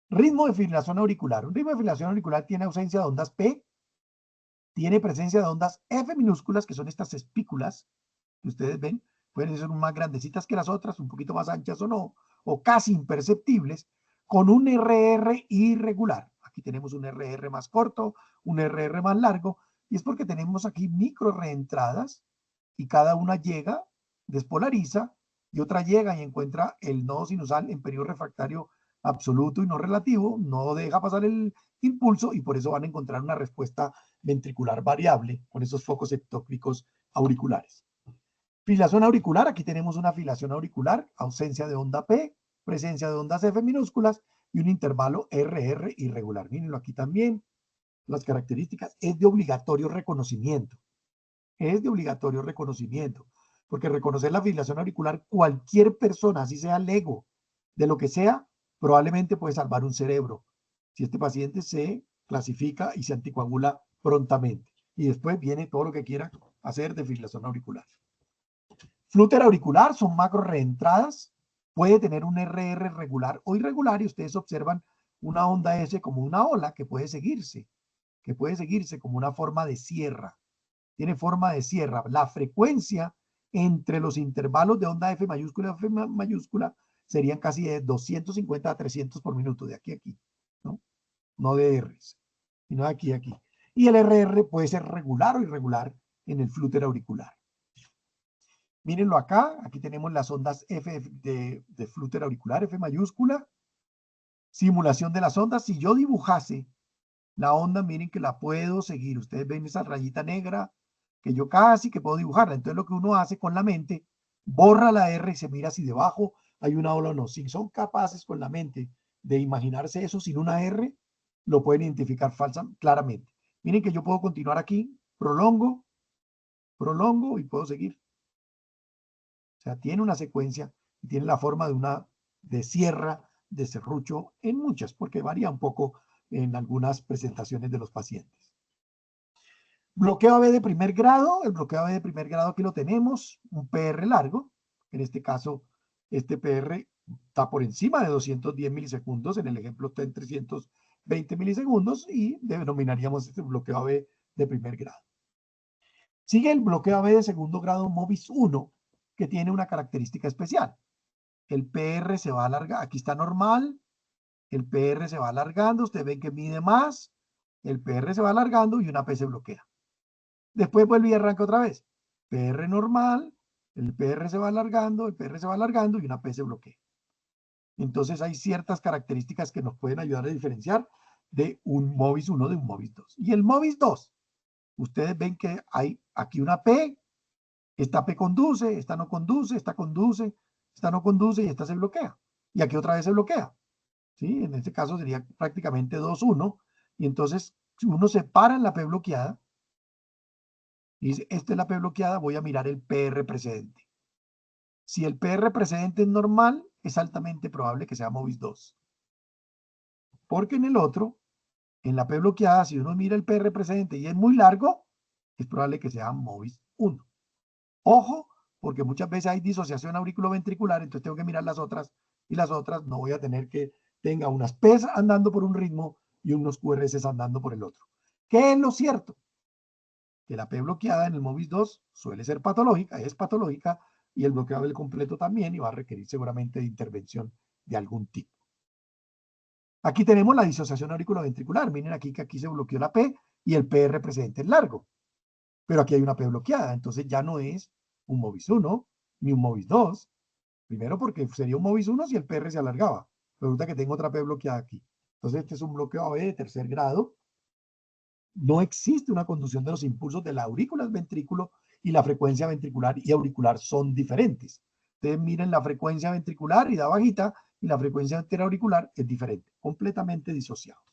Ritmo de fibrilación auricular. Un ritmo de fibrilación auricular tiene ausencia de ondas P, tiene presencia de ondas F minúsculas, que son estas espículas que ustedes ven. Pueden ser más grandecitas que las otras, un poquito más anchas o no, o casi imperceptibles, con un RR irregular. Aquí tenemos un RR más corto, un RR más largo, y es porque tenemos aquí micro reentradas, y cada una llega, despolariza, y otra llega y encuentra el nodo sinusal en periodo refractario absoluto y no relativo, no deja pasar el impulso, y por eso van a encontrar una respuesta ventricular variable con esos focos ectópicos auriculares. Filación auricular, aquí tenemos una filación auricular, ausencia de onda P, presencia de ondas F minúsculas y un intervalo RR irregular. Mírenlo aquí también, las características. Es de obligatorio reconocimiento. Es de obligatorio reconocimiento, porque reconocer la filación auricular, cualquier persona, así sea lego, de lo que sea, probablemente puede salvar un cerebro, si este paciente se clasifica y se anticoagula prontamente. Y después viene todo lo que quiera hacer de filación auricular. Flúter auricular son macro reentradas, puede tener un RR regular o irregular y ustedes observan una onda S como una ola que puede seguirse como una forma de sierra. Tiene forma de sierra. La frecuencia entre los intervalos de onda F mayúscula y F mayúscula serían casi de 250 a 300 por minuto, de aquí a aquí, ¿no? No de R's, sino de aquí a aquí. Y el RR puede ser regular o irregular en el flúter auricular. Mírenlo acá, aquí tenemos las ondas F de flúter auricular, F mayúscula. Simulación de las ondas. Si yo dibujase la onda, miren que la puedo seguir. Ustedes ven esa rayita negra que yo casi que puedo dibujarla. Entonces lo que uno hace con la mente, borra la R y se mira si debajo hay una ola o no. Si son capaces con la mente de imaginarse eso sin una R, lo pueden identificar claramente. Miren que yo puedo continuar aquí, prolongo y puedo seguir. O sea, tiene una secuencia y tiene la forma de sierra, de serrucho, en muchas, porque varía un poco en algunas presentaciones de los pacientes. Bloqueo AB de primer grado, el bloqueo AB de primer grado aquí lo tenemos, un PR largo, en este caso este PR está por encima de 210 milisegundos, en el ejemplo está en 320 milisegundos y denominaríamos este bloqueo AB de primer grado. Sigue el bloqueo AB de segundo grado MOVIS 1, que tiene una característica especial. El PR se va a alargar, aquí está normal, el PR se va alargando, ustedes ven que mide más, el PR se va alargando y una P se bloquea. Después vuelve y arranca otra vez. PR normal, el PR se va alargando, el PR se va alargando y una P se bloquea. Entonces hay ciertas características que nos pueden ayudar a diferenciar de un MOVIS 1 de un MOVIS 2. Y el MOVIS 2, ustedes ven que hay aquí una P, esta P conduce, esta no conduce, esta conduce, esta no conduce y esta se bloquea. Y aquí otra vez se bloquea. ¿Sí? En este caso sería prácticamente 2-1. Y entonces, si uno se para en la P bloqueada y dice, esta es la P bloqueada, voy a mirar el PR precedente. Si el PR precedente es normal, es altamente probable que sea MOVIS 2. Porque en el otro, en la P bloqueada, si uno mira el PR precedente y es muy largo, es probable que sea MOVIS 1. Ojo, porque muchas veces hay disociación auriculoventricular, entonces tengo que mirar las otras, y las otras no voy a tener que tenga unas P's andando por un ritmo y unos QRS andando por el otro. ¿Qué es lo cierto? Que la P bloqueada en el MOVIS 2 suele ser patológica, es patológica, y el bloqueo del completo también, y va a requerir seguramente de intervención de algún tipo. Aquí tenemos la disociación auriculoventricular. Miren aquí que aquí se bloqueó la P y el PR precedente es largo. Pero aquí hay una P bloqueada, entonces ya no es un MOVIS 1 ni un MOVIS 2. Primero porque sería un MOVIS 1 si el PR se alargaba. Resulta que tengo otra P bloqueada aquí. Entonces este es un bloqueo AB de tercer grado. No existe una conducción de los impulsos de la aurícula al ventrículo y la frecuencia ventricular y auricular son diferentes. Ustedes miren la frecuencia ventricular y da bajita y la frecuencia interauricular es diferente, completamente disociados.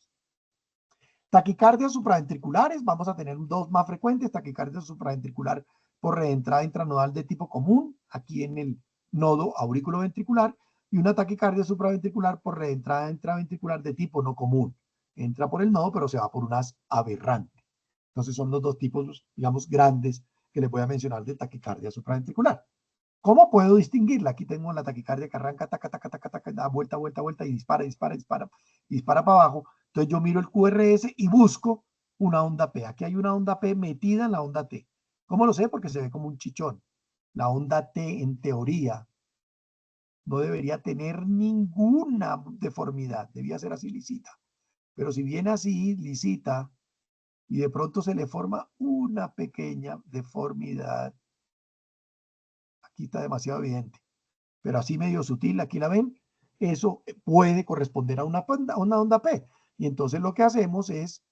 Taquicardias supraventriculares, vamos a tener dos más frecuentes, taquicardia supraventricular por reentrada intranodal de tipo común, aquí en el nodo aurículo ventricular, y una taquicardia supraventricular por reentrada intraventricular de tipo no común. Entra por el nodo, pero se va por un haz aberrante. Entonces son los dos tipos, digamos, grandes que les voy a mencionar de taquicardia supraventricular. ¿Cómo puedo distinguirla? Aquí tengo la taquicardia que arranca, taca, taca, taca, taca, da vuelta, vuelta, vuelta y dispara, dispara, dispara, dispara para abajo. Entonces yo miro el QRS y busco una onda P. Aquí hay una onda P metida en la onda T. ¿Cómo lo sé? Porque se ve como un chichón. La onda T, en teoría, no debería tener ninguna deformidad. Debía ser así lisita. Pero si viene así, lisita, y de pronto se le forma una pequeña deformidad, aquí está demasiado evidente, pero así medio sutil, aquí la ven, eso puede corresponder a una onda P. Y entonces lo que hacemos es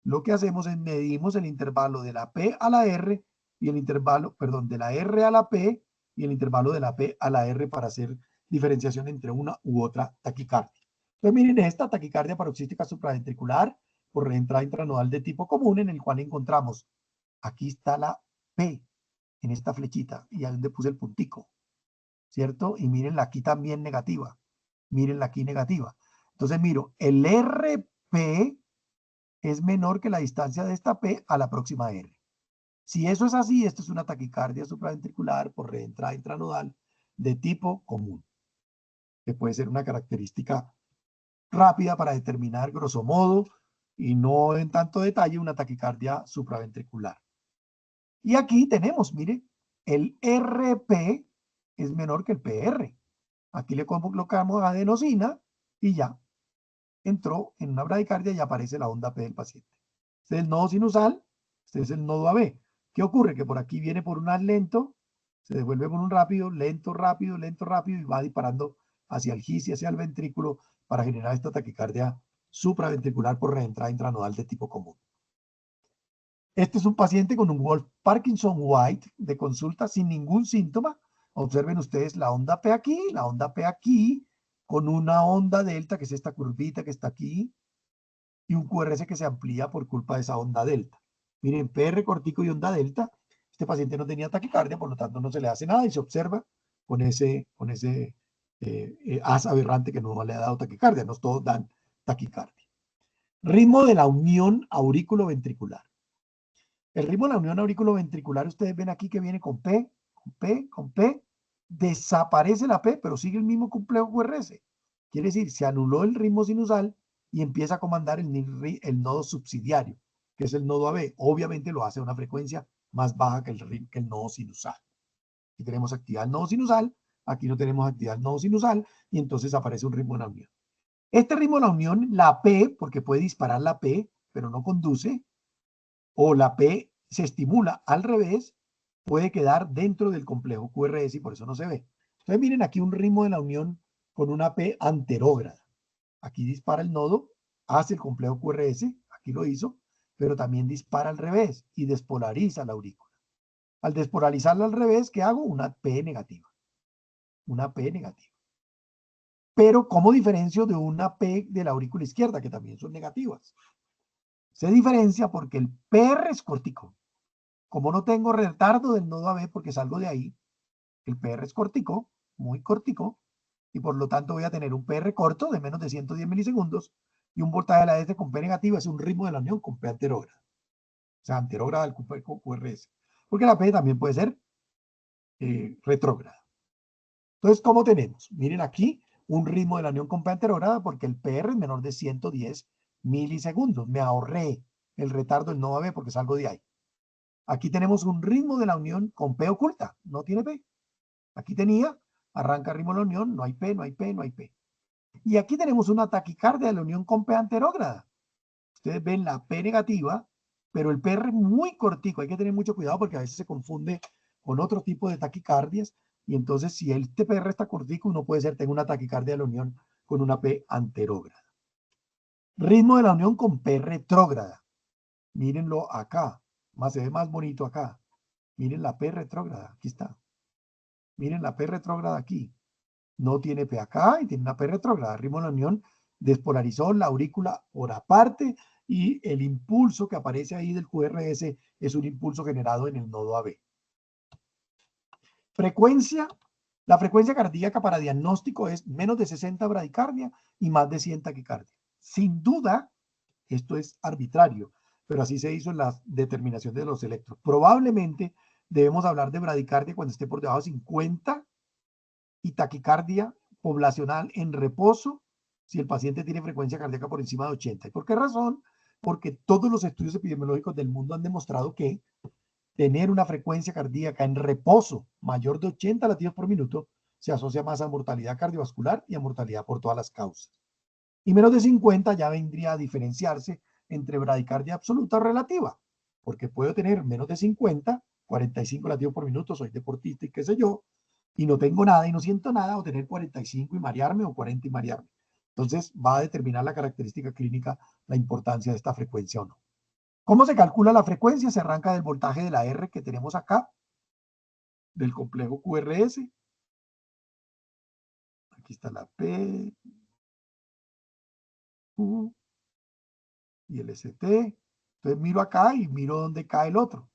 medimos el intervalo de la P a la R y el intervalo, perdón, de la R a la P y el intervalo de la P a la R para hacer diferenciación entre una u otra taquicardia. Entonces miren esta taquicardia paroxística supraventricular por reentrada intranodal de tipo común en el cual encontramos, aquí está la P en esta flechita y ahí donde puse el puntico, ¿cierto? Y mírenla aquí también negativa, mírenla aquí negativa. Entonces miro, el RP es menor que la distancia de esta P a la próxima R. Si eso es así, esto es una taquicardia supraventricular por reentrada intranodal de tipo común, que puede ser una característica rápida para determinar, grosso modo, y no en tanto detalle, una taquicardia supraventricular. Y aquí tenemos, mire, el RP es menor que el PR. Aquí le colocamos adenosina y ya entró en una bradicardia y aparece la onda P del paciente. Este es el nodo sinusal, este es el nodo AB. ¿Qué ocurre? Que por aquí viene por un haz lento, se devuelve por un rápido, lento, rápido, lento, rápido, y va disparando hacia el GIS y hacia el ventrículo para generar esta taquicardia supraventricular por reentrada intranodal de tipo común. Este es un paciente con un Wolff Parkinson White de consulta sin ningún síntoma. Observen ustedes la onda P aquí, con una onda delta, que es esta curvita que está aquí, y un QRS que se amplía por culpa de esa onda delta. Miren, PR cortico y onda delta. Este paciente no tenía taquicardia, por lo tanto no se le hace nada y se observa con ese haz aberrante que no le ha dado taquicardia. No todos dan taquicardia. Ritmo de la unión aurículo-ventricular. El ritmo de la unión aurículo-ventricular, ustedes ven aquí que viene con P, con P, con P. Desaparece la P, pero sigue el mismo complejo QRS. Quiere decir, se anuló el ritmo sinusal y empieza a comandar el nodo subsidiario, que es el nodo AB. Obviamente lo hace a una frecuencia más baja que el nodo sinusal. Aquí tenemos actividad del nodo sinusal, aquí no tenemos actividad del nodo sinusal, y entonces aparece un ritmo de la unión. Este ritmo de la unión, la P, porque puede disparar la P, pero no conduce, o la P se estimula al revés, puede quedar dentro del complejo QRS y por eso no se ve. Entonces miren aquí un ritmo de la unión con una P anterógrada. Aquí dispara el nodo, hace el complejo QRS, aquí lo hizo, pero también dispara al revés y despolariza la aurícula. Al despolarizarla al revés, ¿qué hago? Una P negativa. Una P negativa. Pero ¿cómo diferencio de una P de la aurícula izquierda, que también son negativas? Se diferencia porque el PR es cortico. Como no tengo retardo del nodo AB porque salgo de ahí, el PR es cortico, muy cortico, y por lo tanto voy a tener un PR corto de menos de 110 milisegundos y un voltaje de la S con P negativa, es un ritmo de la unión con P anterógrada. O sea, anterógrada del QRS. Porque la P también puede ser retrógrada. Entonces, ¿cómo tenemos? Miren aquí un ritmo de la unión con P anterógrada porque el PR es menor de 110 milisegundos. Me ahorré el retardo del nodo AB porque salgo de ahí. Aquí tenemos un ritmo de la unión con P oculta, no tiene P. Aquí tenía, arranca ritmo de la unión, no hay P, no hay P, no hay P. Y aquí tenemos una taquicardia de la unión con P anterógrada. Ustedes ven la P negativa, pero el PR es muy cortico. Hay que tener mucho cuidado porque a veces se confunde con otro tipo de taquicardias. Y entonces, si el PR está cortico, uno puede ser, tengo una taquicardia de la unión con una P anterógrada. Ritmo de la unión con P retrógrada. Mírenlo acá. Se ve más bonito acá. Miren la P retrógrada. Aquí está. Miren la P retrógrada aquí. No tiene P acá y tiene una P retrógrada. Ritmo de la unión despolarizó la aurícula por aparte y el impulso que aparece ahí del QRS es un impulso generado en el nodo AB. Frecuencia La frecuencia cardíaca para diagnóstico es menos de 60 bradicardia y más de 100 taquicardia. Sin duda, esto es arbitrario, pero así se hizo en la determinación de los electros. Probablemente debemos hablar de bradicardia cuando esté por debajo de 50 y taquicardia poblacional en reposo si el paciente tiene frecuencia cardíaca por encima de 80. ¿Y por qué razón? Porque todos los estudios epidemiológicos del mundo han demostrado que tener una frecuencia cardíaca en reposo mayor de 80 latidos por minuto se asocia más a mortalidad cardiovascular y a mortalidad por todas las causas. Y menos de 50 ya vendría a diferenciarse entre bradicardia absoluta o relativa, porque puedo tener menos de 50, 45 latidos por minuto, soy deportista y qué sé yo, y no tengo nada y no siento nada, o tener 45 y marearme o 40 y marearme. Entonces va a determinar la característica clínica la importancia de esta frecuencia o no. ¿Cómo se calcula la frecuencia? Se arranca del voltaje de la R que tenemos acá, del complejo QRS. Aquí está la P, Q y el ST. Entonces miro acá y miro dónde cae el otro,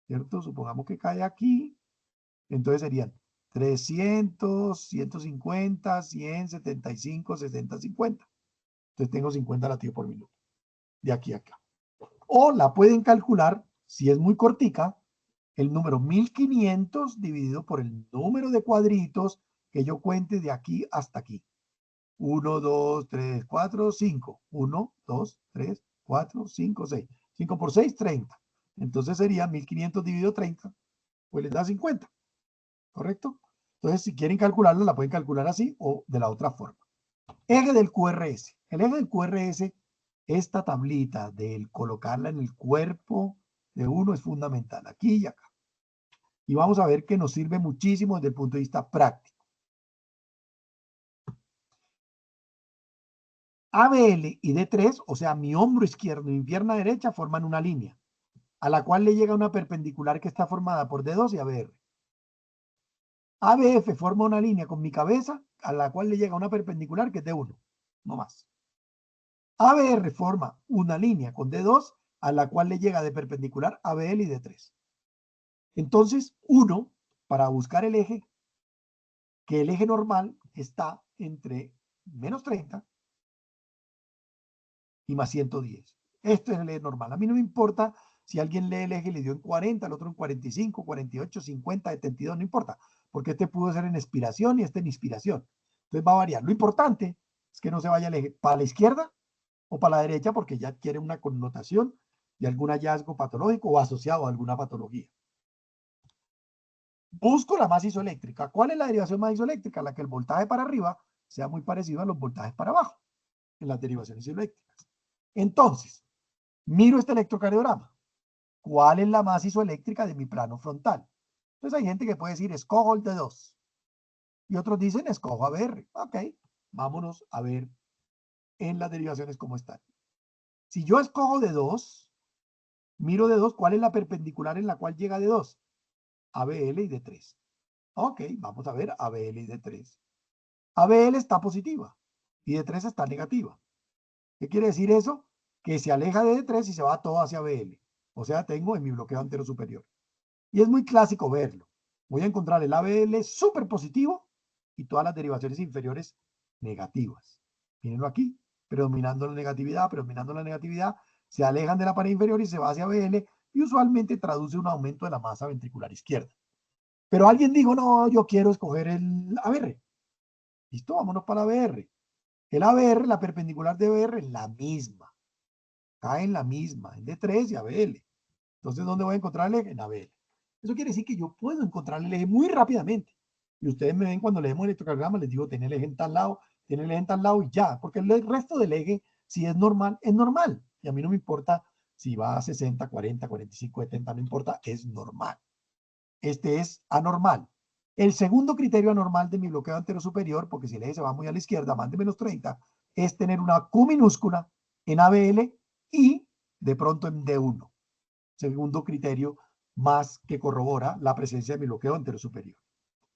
¿cierto? Supongamos que cae aquí. Entonces serían 300, 150, 100, 75, 60, 50. Entonces tengo 50 latidos por minuto, de aquí a acá. O la pueden calcular, si es muy cortica, el número 1500 dividido por el número de cuadritos que yo cuente de aquí hasta aquí. 1, 2, 3, 4, 5. 1, 2, 3, 4, 5, 6. 5 por 6, 30. Entonces sería 1500 dividido 30, pues les da 50. ¿Correcto? Entonces, si quieren calcularla, la pueden calcular así o de la otra forma. Eje del QRS. El eje del QRS, esta tablita del colocarla en el cuerpo de uno es fundamental, aquí y acá. Y vamos a ver que nos sirve muchísimo desde el punto de vista práctico. ABL y D3, o sea, mi hombro izquierdo y mi pierna derecha forman una línea, a la cual le llega una perpendicular que está formada por D2 y ABR. ABF forma una línea con mi cabeza, a la cual le llega una perpendicular que es D1, no más. ABR forma una línea con D2, a la cual le llega de perpendicular ABL y D3. Entonces, uno, para buscar el eje, que el eje normal está entre menos 30 y más 110. Esto es el eje normal. A mí no me importa si alguien lee el eje y le dio en 40, el otro en 45, 48, 50, 72, no importa, porque este pudo ser en expiración y este en inspiración. Entonces va a variar. Lo importante es que no se vaya el eje para la izquierda o para la derecha, porque ya adquiere una connotación de algún hallazgo patológico o asociado a alguna patología. Busco la masa isoeléctrica. ¿Cuál es la derivación más isoeléctrica? La que el voltaje para arriba sea muy parecido a los voltajes para abajo en las derivaciones isoeléctricas. Entonces, miro este electrocardiograma. ¿Cuál es la masa isoeléctrica de mi plano frontal? Entonces hay gente que puede decir, escojo el D2. Y otros dicen, escojo ABR. Ok, vámonos a ver en las derivaciones cómo están. Si yo escojo D2, miro D2, ¿cuál es la perpendicular en la cual llega D2? ABL y D3. Ok, vamos a ver ABL y D3. ABL está positiva y D3 está negativa. ¿Qué quiere decir eso? Que se aleja de D3 y se va todo hacia ABL. O sea, tengo en mi bloqueo antero superior. Y es muy clásico verlo. Voy a encontrar el ABL súper positivo y todas las derivaciones inferiores negativas. Mírenlo aquí, predominando la negatividad, se alejan de la pared inferior y se va hacia ABL y usualmente traduce un aumento de la masa ventricular izquierda. Pero alguien dijo, no, yo quiero escoger el ABR. Listo, vámonos para el ABR. El ABR, la perpendicular de ABR es la misma. Cae en la misma, en D3 y ABL. Entonces, ¿dónde voy a encontrar el eje? En ABL. Eso quiere decir que yo puedo encontrar el eje muy rápidamente. Y ustedes me ven cuando leemos el electrocardiograma, les digo, tiene el eje en tal lado, tiene el eje en tal lado y ya. Porque el resto del eje, si es normal, es normal. Y a mí no me importa si va a 60, 40, 45, 70, no importa, es normal. Este es anormal. El segundo criterio anormal de mi bloqueo antero superior, porque si el eje se va muy a la izquierda, más de menos 30, es tener una Q minúscula en ABL y de pronto en D1. Segundo criterio más que corrobora la presencia de mi bloqueo antero superior.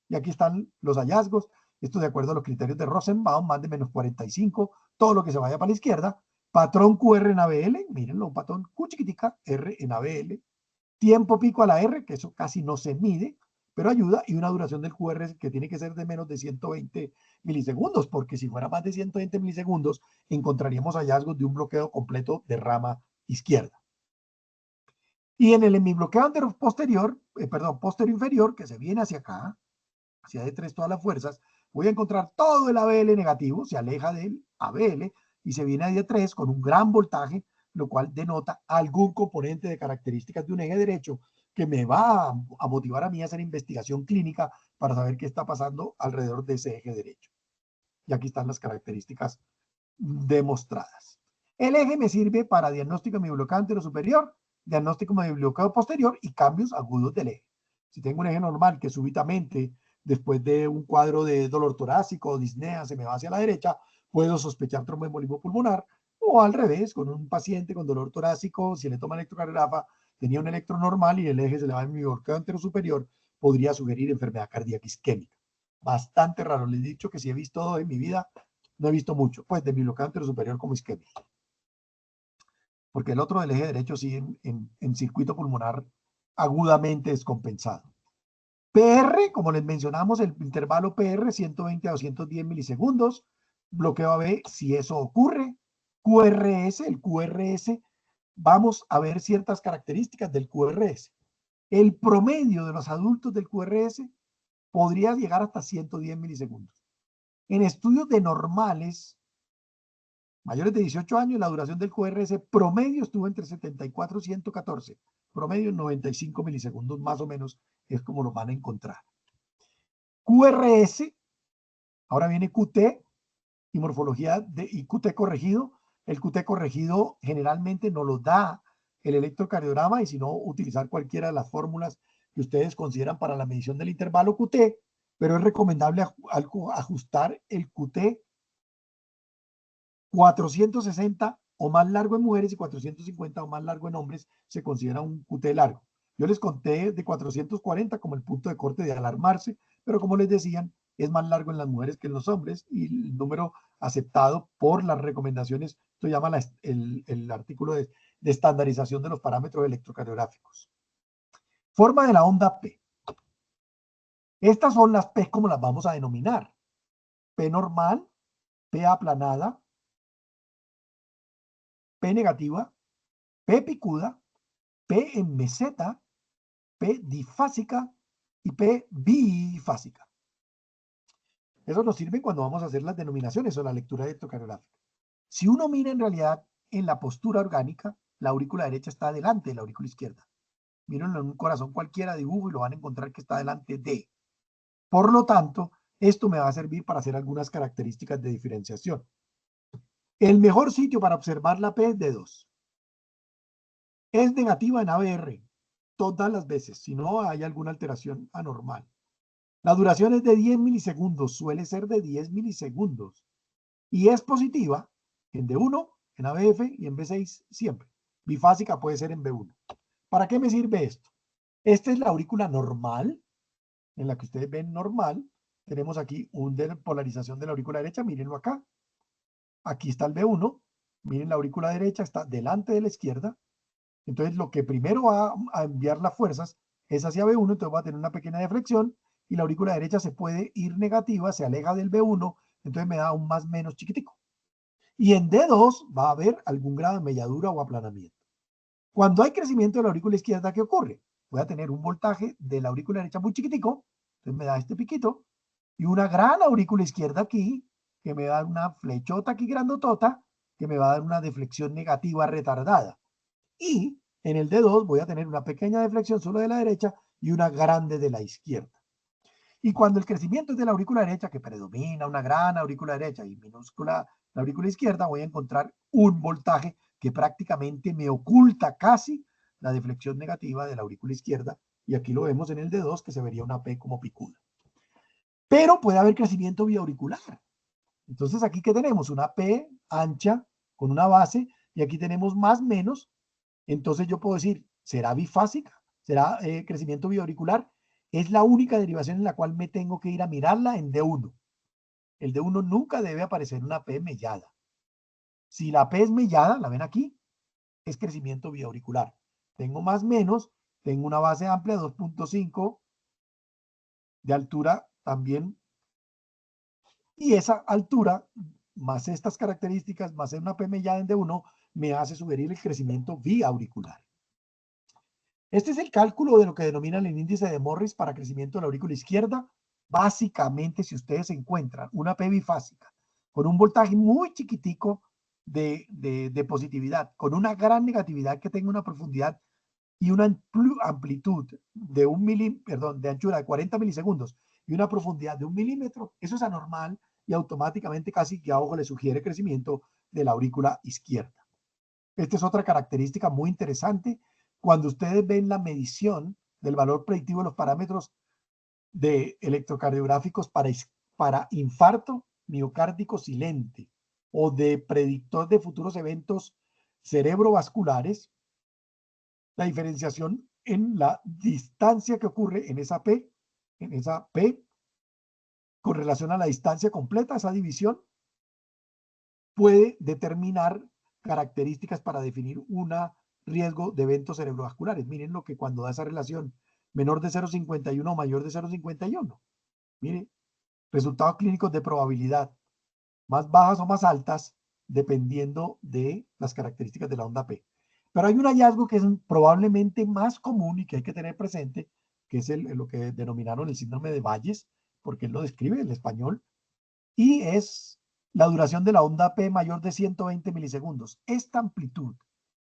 Y aquí están los hallazgos. Esto de acuerdo a los criterios de Rosenbaum, más de menos 45, todo lo que se vaya para la izquierda. Patrón QR en ABL, mírenlo, un patrón Q chiquitica, R en ABL. Tiempo pico a la R, que eso casi no se mide, pero ayuda, y una duración del QRS que tiene que ser de menos de 120 milisegundos, porque si fuera más de 120 milisegundos, encontraríamos hallazgos de un bloqueo completo de rama izquierda. Y en mi bloqueo posterior inferior, que se viene hacia acá, hacia D3 todas las fuerzas, voy a encontrar todo el ABL negativo, se aleja del ABL y se viene a D3 con un gran voltaje, lo cual denota algún componente de características de un eje derecho que me va a motivar a mí a hacer investigación clínica para saber qué está pasando alrededor de ese eje derecho. Y aquí están las características demostradas. El eje me sirve para diagnóstico de mi bloqueo anterior superior, diagnóstico de mi bloqueo posterior y cambios agudos del eje. Si tengo un eje normal que súbitamente, después de un cuadro de dolor torácico o disnea, se me va hacia la derecha, puedo sospechar tromboembolismo pulmonar, o al revés, con un paciente con dolor torácico, si le toma electrocardiografía, tenía un electro normal y el eje se le va en mi bloqueo anterior superior, podría sugerir enfermedad cardíaca isquémica. Bastante raro, les he dicho que si he visto todo en mi vida, no he visto mucho, pues de mi bloqueo anterior superior como isquémico. Porque el otro del eje derecho sí en circuito pulmonar agudamente descompensado. PR, como les mencionamos, el intervalo PR 120 a 210 milisegundos, bloqueo AB si eso ocurre. QRS, el QRS, vamos a ver ciertas características del QRS. El promedio de los adultos del QRS podría llegar hasta 110 milisegundos. En estudios de normales, mayores de 18 años, la duración del QRS promedio estuvo entre 74 y 114. Promedio 95 milisegundos más o menos es como lo van a encontrar. QRS, ahora viene QT y morfología y QT corregido. El QT corregido generalmente no lo da el electrocardiograma y si no, utilizar cualquiera de las fórmulas que ustedes consideran para la medición del intervalo QT, pero es recomendable ajustar el QT 460 o más largo en mujeres y 450 o más largo en hombres se considera un QT largo. Yo les conté de 440 como el punto de corte de alarmarse, pero como les decían, es más largo en las mujeres que en los hombres y el número aceptado por las recomendaciones, esto llama el artículo de estandarización de los parámetros electrocardiográficos. Forma de la onda P. Estas son las P como las vamos a denominar. P normal, P aplanada, P negativa, P picuda, P en meseta, P difásica y P bifásica. Eso nos sirve cuando vamos a hacer las denominaciones o la lectura electrocardiográfica. Si uno mira en realidad en la postura orgánica, la aurícula derecha está delante de la aurícula izquierda. Mírenlo en un corazón cualquiera, dibujo y lo van a encontrar que está delante de. Por lo tanto, esto me va a servir para hacer algunas características de diferenciación. El mejor sitio para observar la P es D2. Es negativa en ABR todas las veces, si no hay alguna alteración anormal. La duración es de 10 milisegundos, suele ser de 10 milisegundos. Y es positiva en D1, en ABF y en B6 siempre. Bifásica puede ser en B1. ¿Para qué me sirve esto? Esta es la aurícula normal, en la que ustedes ven normal. Tenemos aquí una polarización de la aurícula derecha, mírenlo acá. Aquí está el B1, miren la aurícula derecha, está delante de la izquierda. Entonces lo que primero va a enviar las fuerzas es hacia B1, entonces va a tener una pequeña deflexión y la aurícula derecha se puede ir negativa, se aleja del B1, entonces me da un más menos chiquitico. Y en D2 va a haber algún grado de melladura o aplanamiento. Cuando hay crecimiento de la aurícula izquierda, ¿qué ocurre? Voy a tener un voltaje de la aurícula derecha muy chiquitico, entonces me da este piquito, y una gran aurícula izquierda aquí, que me da una flechota aquí grandotota, que me va a dar una deflexión negativa retardada. Y en el D2 voy a tener una pequeña deflexión solo de la derecha y una grande de la izquierda. Y cuando el crecimiento es de la aurícula derecha, que predomina una gran aurícula derecha y minúscula la aurícula izquierda, voy a encontrar un voltaje que prácticamente me oculta casi la deflexión negativa de la aurícula izquierda. Y aquí lo vemos en el D2, que se vería una P como picuda. Pero puede haber crecimiento biauricular. Entonces aquí que tenemos una P ancha con una base y aquí tenemos más menos. Entonces yo puedo decir, ¿será bifásica? ¿Será crecimiento biauricular? Es la única derivación en la cual me tengo que ir a mirarla en D1. El D1 nunca debe aparecer una P mellada. Si la P es mellada, la ven aquí, es crecimiento biauricular. Tengo más menos, tengo una base amplia 2.5 de altura también. Y esa altura, más estas características, más una P mellada en D1, me hace sugerir el crecimiento biauricular. Este es el cálculo de lo que denominan el índice de Morris para crecimiento de la aurícula izquierda. Básicamente, si ustedes encuentran una P bifásica con un voltaje muy chiquitico de positividad, con una gran negatividad que tenga una profundidad y una amplitud de de anchura de 40 milisegundos y una profundidad de 1 milímetro, eso es anormal y automáticamente casi que a ojo le sugiere crecimiento de la aurícula izquierda. Esta es otra característica muy interesante. Cuando ustedes ven la medición del valor predictivo de los parámetros de electrocardiográficos para infarto miocárdico silente o de predictor de futuros eventos cerebrovasculares, la diferenciación en la distancia que ocurre en esa P, con relación a la distancia completa, esa división, puede determinar características para definir un riesgo de eventos cerebrovasculares. Miren lo que cuando da esa relación menor de 0,51 o mayor de 0,51. Miren, resultados clínicos de probabilidad, más bajas o más altas, dependiendo de las características de la onda P. Pero hay un hallazgo que es probablemente más común y que hay que tener presente, que es lo que denominaron el síndrome de Bayes, porque él lo describe en español, y es la duración de la onda P mayor de 120 milisegundos. Esta amplitud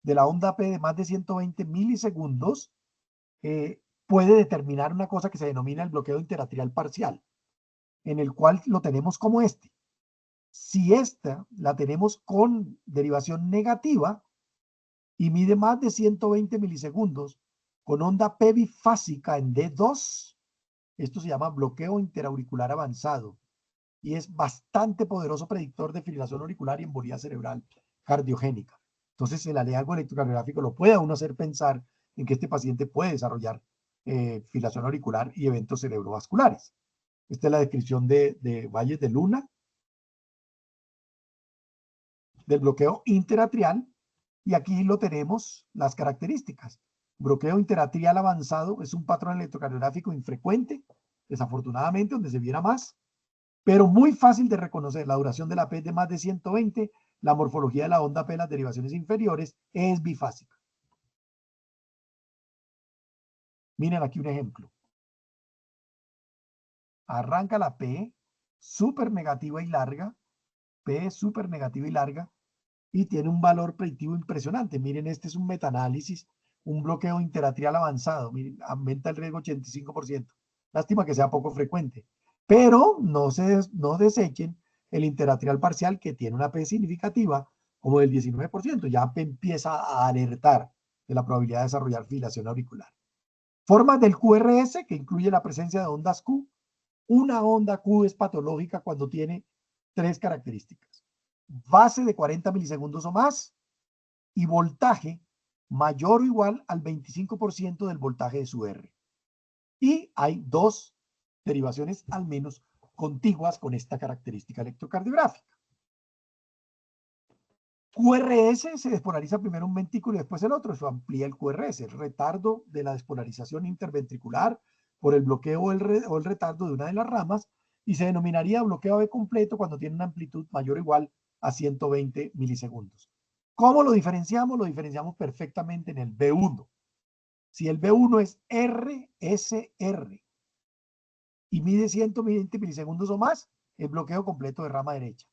de la onda P de más de 120 milisegundos puede determinar una cosa que se denomina el bloqueo interatrial parcial, en el cual lo tenemos como este. Si esta la tenemos con derivación negativa y mide más de 120 milisegundos con onda P bifásica en D2, esto se llama bloqueo interauricular avanzado y es bastante poderoso predictor de fibrilación auricular y embolía cerebral cardiogénica. Entonces, el hallazgo electrocardiográfico lo puede a uno hacer pensar en que este paciente puede desarrollar fibrilación auricular y eventos cerebrovasculares. Esta es la descripción de Valles de Luna, del bloqueo interatrial, y aquí lo tenemos las características. Bloqueo interatrial avanzado es un patrón electrocardiográfico infrecuente, desafortunadamente, donde se viera más, pero muy fácil de reconocer. La duración de la P es de más de 120, la morfología de la onda P en las derivaciones inferiores es bifásica. Miren aquí un ejemplo. Arranca la P, súper negativa y larga, P súper negativa y larga, y tiene un valor predictivo impresionante. Miren, este es un metaanálisis, un bloqueo interatrial avanzado. Miren, aumenta el riesgo 85%. Lástima que sea poco frecuente. Pero no desechen el interatrial parcial, que tiene una P significativa, como del 19%. Ya empieza a alertar de la probabilidad de desarrollar fibrilación auricular. Formas del QRS, que incluye la presencia de ondas Q. Una onda Q es patológica cuando tiene 3 características: base de 40 milisegundos o más y voltaje mayor o igual al 25% del voltaje de su R. Y hay 2 derivaciones al menos contiguas con esta característica electrocardiográfica. QRS se despolariza primero un ventículo y después el otro. Eso amplía el QRS, el retardo de la despolarización interventricular por el bloqueo o el retardo de una de las ramas, y se denominaría bloqueo AB completo cuando tiene una amplitud mayor o igual a 120 milisegundos. ¿Cómo lo diferenciamos? Lo diferenciamos perfectamente en el B1. Si el B1 es RSR y mide 120 milisegundos o más, es bloqueo completo de rama derecha.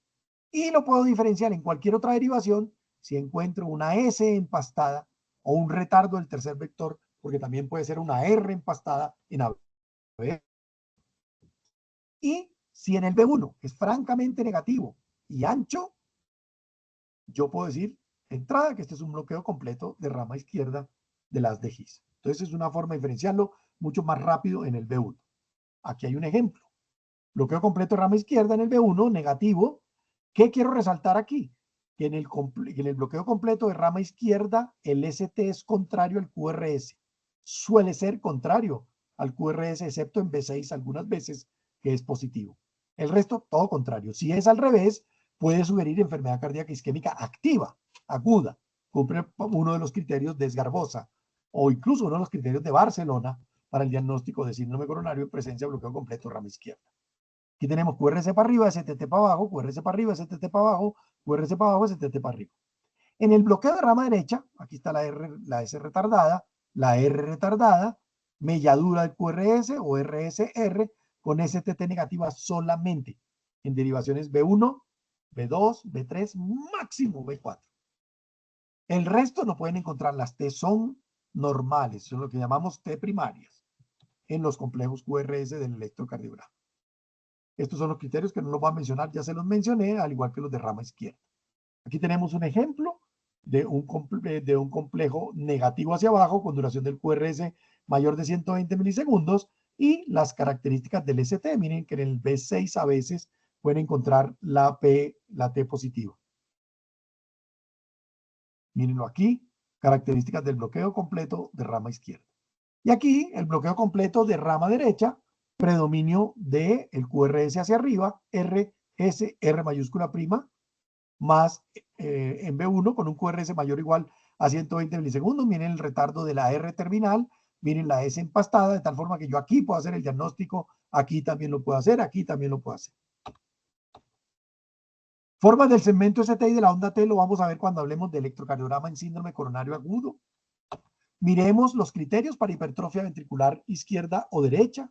Y lo puedo diferenciar en cualquier otra derivación si encuentro una S empastada o un retardo del tercer vector, porque también puede ser una R empastada en AB. Y si en el B1 es francamente negativo y ancho, yo puedo decir de entrada que este es un bloqueo completo de rama izquierda de las de His. Entonces es una forma de diferenciarlo mucho más rápido en el B1. Aquí hay un ejemplo. Bloqueo completo de rama izquierda en el B1, negativo. ¿Qué quiero resaltar aquí? Que en el bloqueo completo de rama izquierda, el ST es contrario al QRS. Suele ser contrario al QRS, excepto en B6 algunas veces, que es positivo. El resto, todo contrario. Si es al revés, puede sugerir enfermedad cardíaca isquémica activa, aguda. Cumple uno de los criterios de Esgarbosa, o incluso uno de los criterios de Barcelona, para el diagnóstico de síndrome coronario en presencia de bloqueo completo rama izquierda. Aquí tenemos QRS para arriba, STT para abajo, QRS para arriba, STT para abajo, QRS para abajo, STT para arriba. En el bloqueo de rama derecha, aquí está la S retardada, la R retardada, melladura del QRS o RSR con STT negativa solamente en derivaciones B1, B2, B3, máximo B4. El resto no pueden encontrar, las T son normales, son lo que llamamos T primarias en los complejos QRS del electrocardiograma. Estos son los criterios que no los voy a mencionar, ya se los mencioné, al igual que los de rama izquierda. Aquí tenemos un ejemplo de un complejo negativo hacia abajo con duración del QRS mayor de 120 milisegundos y las características del ST. Miren que en el B6 a veces pueden encontrar la T positiva. Mírenlo aquí, características del bloqueo completo de rama izquierda. Y aquí el bloqueo completo de rama derecha, predominio del QRS hacia arriba, RS, R mayúscula prima, más en B1 con un QRS mayor o igual a 120 milisegundos. Miren el retardo de la R terminal, miren la S empastada, de tal forma que yo aquí puedo hacer el diagnóstico, aquí también lo puedo hacer, aquí también lo puedo hacer. Formas del segmento ST y de la onda T lo vamos a ver cuando hablemos de electrocardiograma en síndrome coronario agudo. Miremos los criterios para hipertrofia ventricular izquierda o derecha.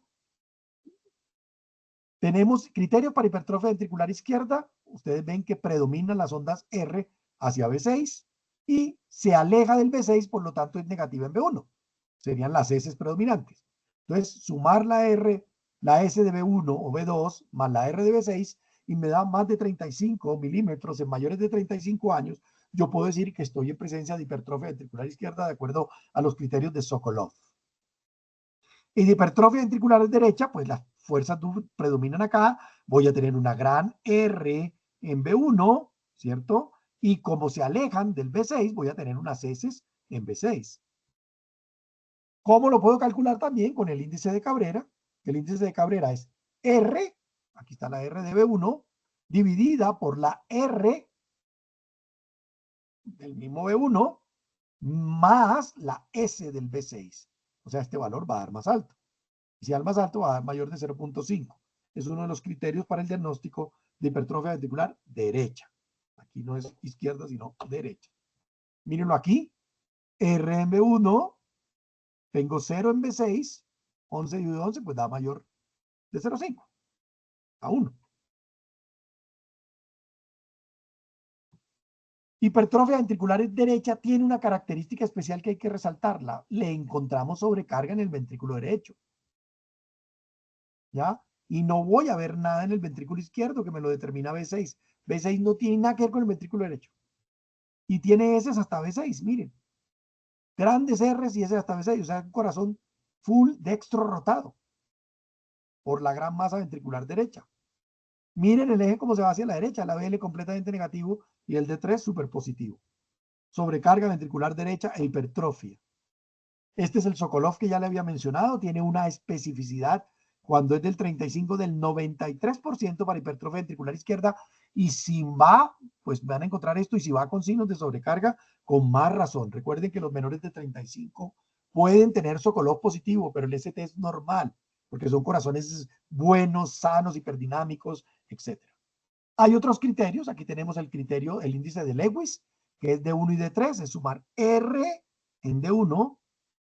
Tenemos criterios para hipertrofia ventricular izquierda. Ustedes ven que predominan las ondas R hacia B6 y se aleja del B6, por lo tanto es negativa en B1. Serían las S predominantes. Entonces, sumar la R, la S de B1 o B2 más la R de B6 y me da más de 35 milímetros en mayores de 35 años, yo puedo decir que estoy en presencia de hipertrofia ventricular izquierda de acuerdo a los criterios de Sokolov. Y de hipertrofia ventricular derecha, pues las fuerzas predominan acá. Voy a tener una gran R en B1, ¿cierto? Y como se alejan del B6, voy a tener unas S en B6. ¿Cómo lo puedo calcular también? Con el índice de Cabrera. El índice de Cabrera es R, aquí está la R de B1, dividida por la R del mismo B1, más la S del B6. O sea, este valor va a dar más alto. Y si da más alto, va a dar mayor de 0.5. Es uno de los criterios para el diagnóstico de hipertrofia ventricular derecha. Aquí no es izquierda, sino derecha. Mírenlo aquí. R en B1, tengo 0 en B6, 11 dividido 11, pues da mayor de 0.5 a 1. Hipertrofia ventricular derecha tiene una característica especial que hay que resaltarla. Le encontramos sobrecarga en el ventrículo derecho. ¿Ya? Y no voy a ver nada en el ventrículo izquierdo que me lo determina B6. B6 no tiene nada que ver con el ventrículo derecho. Y tiene S hasta B6, miren. Grandes R's y S hasta B6. O sea, un corazón full dextro rotado por la gran masa ventricular derecha. Miren el eje cómo se va hacia la derecha. La BL completamente negativo y el D3 súper positivo. Sobrecarga ventricular derecha e hipertrofia. Este es el Sokolov que ya le había mencionado. Tiene una especificidad cuando es del 35 del 93% para hipertrofia ventricular izquierda, y si va, pues van a encontrar esto, y si va con signos de sobrecarga, con más razón. Recuerden que los menores de 35 pueden tener Sokolov positivo, pero el ST es normal, porque son corazones buenos, sanos, hiperdinámicos, etc. Hay otros criterios, aquí tenemos el criterio, el índice de Lewis, que es D1 y D3, es sumar R en D1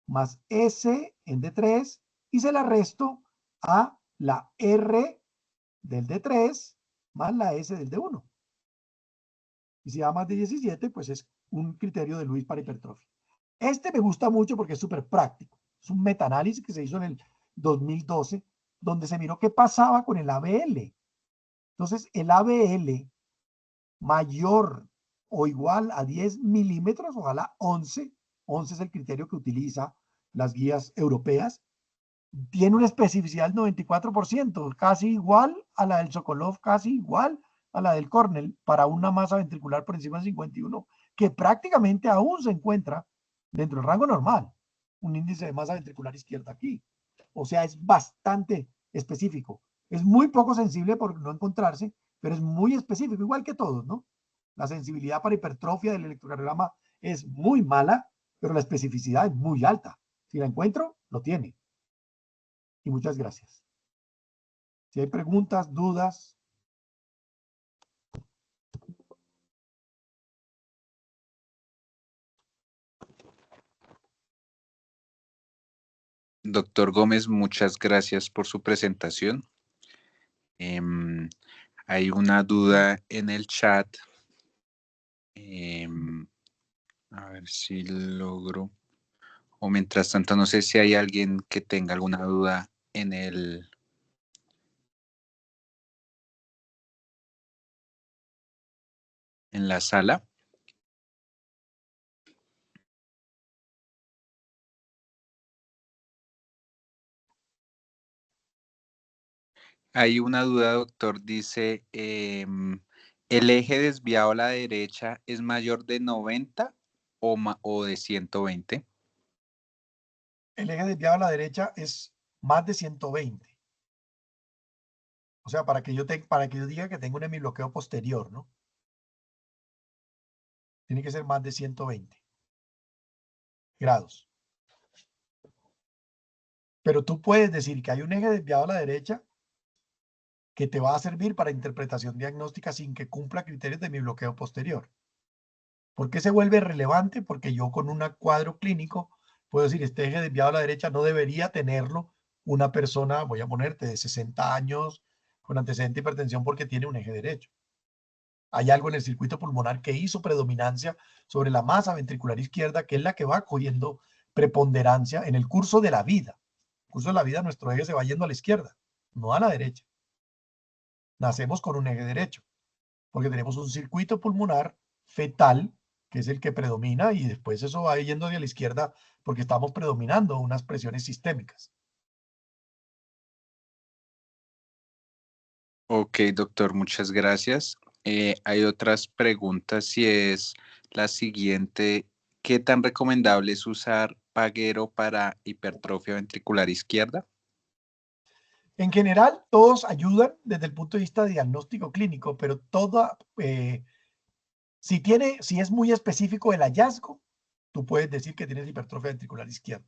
más S en D3, y se la resto a la R del D3 más la S del D1. Y si da más de 17, pues es un criterio de Lewis para hipertrofia. Este me gusta mucho porque es súper práctico. Es un metaanálisis que se hizo en el 2012, donde se miró qué pasaba con el ABL. Entonces, el ABL mayor o igual a 10 milímetros, ojalá 11 es el criterio que utiliza las guías europeas, tiene una especificidad del 94%, casi igual a la del Sokolov, casi igual a la del Cornell, para una masa ventricular por encima de 51, que prácticamente aún se encuentra dentro del rango normal, un índice de masa ventricular izquierda aquí. O sea, es bastante específico. Es muy poco sensible por no encontrarse, pero es muy específico, igual que todos, ¿no? La sensibilidad para hipertrofia del electrocardiograma es muy mala, pero la especificidad es muy alta. Si la encuentro, lo tiene. Y muchas gracias. Si hay preguntas, dudas. Doctor Gómez, muchas gracias por su presentación. Hay una duda en el chat. A ver si logro. O mientras tanto, no sé si hay alguien que tenga alguna duda en la sala. Hay una duda, doctor. Dice, ¿el eje desviado a la derecha es mayor de 90 o de 120? El eje desviado a la derecha es más de 120. O sea, para que yo diga que tengo un hemibloqueo posterior, ¿no? Tiene que ser más de 120 grados. Pero tú puedes decir que hay un eje desviado a la derecha que te va a servir para interpretación diagnóstica sin que cumpla criterios de mi bloqueo posterior. ¿Por qué se vuelve relevante? Porque yo con un cuadro clínico puedo decir, este eje desviado a la derecha no debería tenerlo una persona, voy a ponerte, de 60 años con antecedente de hipertensión porque tiene un eje derecho. Hay algo en el circuito pulmonar que hizo predominancia sobre la masa ventricular izquierda, que es la que va cogiendo preponderancia en el curso de la vida. En el curso de la vida nuestro eje se va yendo a la izquierda, no a la derecha. Nacemos con un eje derecho, porque tenemos un circuito pulmonar fetal, que es el que predomina, y después eso va yendo hacia la izquierda porque estamos predominando unas presiones sistémicas. Ok, doctor, muchas gracias. Hay otras preguntas y es la siguiente. ¿Qué tan recomendable es usar paguero para hipertrofia ventricular izquierda? En general, todos ayudan desde el punto de vista diagnóstico clínico, pero si es muy específico el hallazgo, tú puedes decir que tienes hipertrofia ventricular izquierda.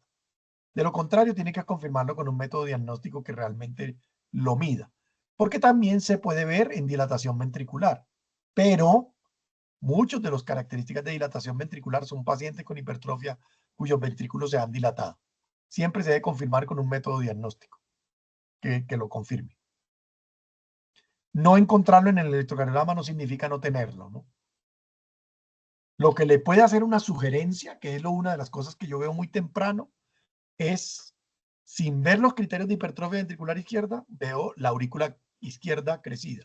De lo contrario, tiene que confirmarlo con un método diagnóstico que realmente lo mida, porque también se puede ver en dilatación ventricular, pero muchos de las características de dilatación ventricular son pacientes con hipertrofia cuyos ventrículos se han dilatado. Siempre se debe confirmar con un método diagnóstico que lo confirme. No encontrarlo en el electrocardiograma no significa no tenerlo, ¿no? Lo que le puede hacer una sugerencia, que es una de las cosas que yo veo muy temprano, es, sin ver los criterios de hipertrofia ventricular izquierda, veo la aurícula izquierda crecida.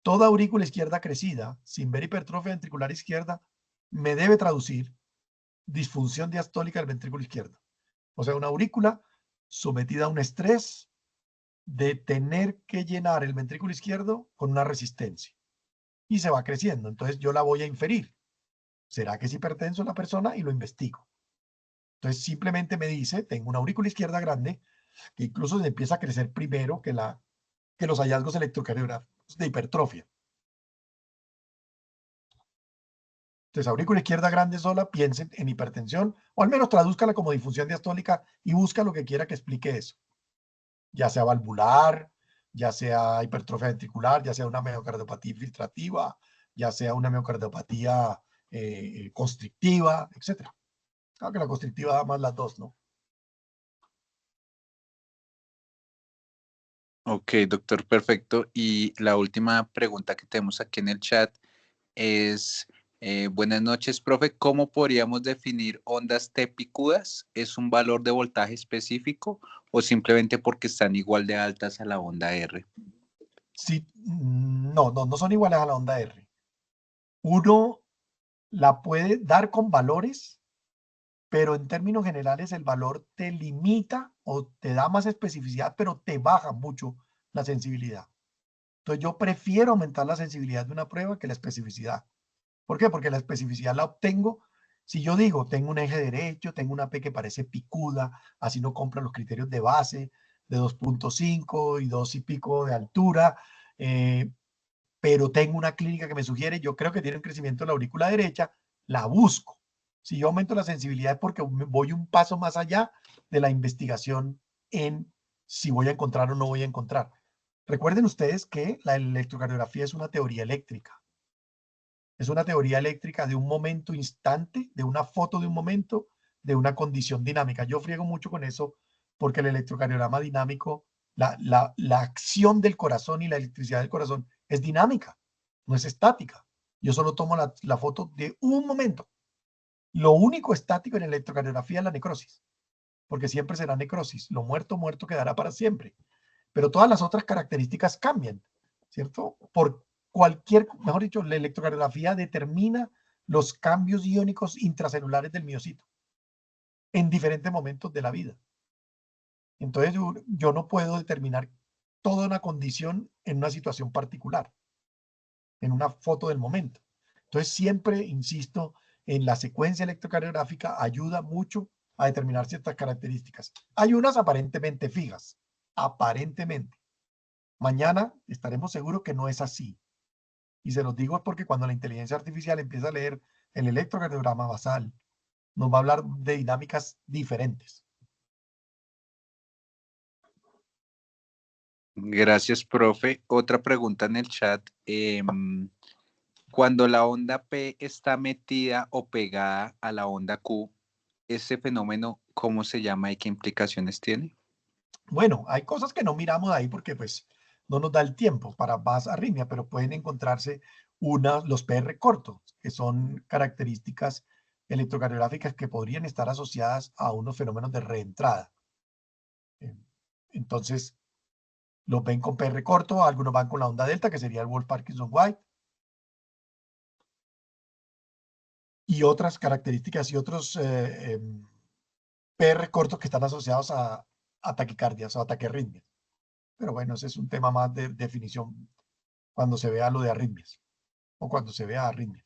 Toda aurícula izquierda crecida, sin ver hipertrofia ventricular izquierda, me debe traducir disfunción diastólica del ventrículo izquierdo. O sea, una aurícula sometida a un estrés de tener que llenar el ventrículo izquierdo con una resistencia. Y se va creciendo. Entonces yo la voy a inferir. ¿Será que es hipertenso la persona? Y lo investigo. Entonces simplemente me dice, tengo una aurícula izquierda grande, que incluso se empieza a crecer primero que los hallazgos electrocardiográficos de hipertrofia. Entonces, aurícula izquierda grande sola, piensen en hipertensión, o al menos tradúzcala como disfunción diastólica y busca lo que quiera que explique eso. Ya sea valvular, ya sea hipertrofia ventricular, ya sea una miocardiopatía infiltrativa, ya sea una miocardiopatía constrictiva, etc. Claro que la constrictiva da más las dos, ¿no? Ok, doctor, perfecto. Y la última pregunta que tenemos aquí en el chat es, buenas noches, profe, ¿cómo podríamos definir ondas T picudas? ¿Es un valor de voltaje específico o simplemente porque están igual de altas a la onda R? Sí, no son iguales a la onda R. Uno la puede dar con valores, pero en términos generales el valor te limita o te da más especificidad, pero te baja mucho la sensibilidad. Entonces yo prefiero aumentar la sensibilidad de una prueba que la especificidad. ¿Por qué? Porque la especificidad la obtengo si yo digo, tengo un eje derecho, tengo una P que parece picuda, así no cumpla los criterios de base de 2.5 y 2 y pico de altura, pero tengo una clínica que me sugiere, yo creo que tiene un crecimiento de la aurícula derecha, la busco. Si yo aumento la sensibilidad es porque voy un paso más allá de la investigación en si voy a encontrar o no voy a encontrar. Recuerden ustedes que la electrocardiografía es una teoría eléctrica. Es una teoría eléctrica de un momento instante, de una foto de un momento, de una condición dinámica. Yo friego mucho con eso porque el electrocardiograma dinámico, la acción del corazón y la electricidad del corazón es dinámica, no es estática. Yo solo tomo la foto de un momento. Lo único estático en la electrocardiografía es la necrosis, porque siempre será necrosis. Lo muerto, muerto quedará para siempre. Pero todas las otras características cambian, ¿cierto? Por mejor dicho, la electrocardiografía determina los cambios iónicos intracelulares del miocito en diferentes momentos de la vida. Entonces yo no puedo determinar toda una condición en una situación particular, en una foto del momento. Entonces siempre insisto en la secuencia electrocardiográfica, ayuda mucho a determinar ciertas características. Hay unas aparentemente fijas, aparentemente. Mañana estaremos seguros que no es así. Y se los digo es porque cuando la inteligencia artificial empieza a leer el electrocardiograma basal, nos va a hablar de dinámicas diferentes. Gracias, profe. Otra pregunta en el chat. Cuando la onda P está metida o pegada a la onda Q, ¿ese fenómeno cómo se llama y qué implicaciones tiene? Bueno, hay cosas que no miramos ahí porque pues no nos da el tiempo para más arritmia, pero pueden encontrarse los PR cortos, que son características electrocardiográficas que podrían estar asociadas a unos fenómenos de reentrada. Entonces, los ven con PR corto, algunos van con la onda delta, que sería el Wolff-Parkinson-White, y otras características y otros PR cortos que están asociados a taquicardias o a taquiarritmias. Pero bueno, ese es un tema más de definición cuando se vea lo de arritmias o cuando se vea arritmias.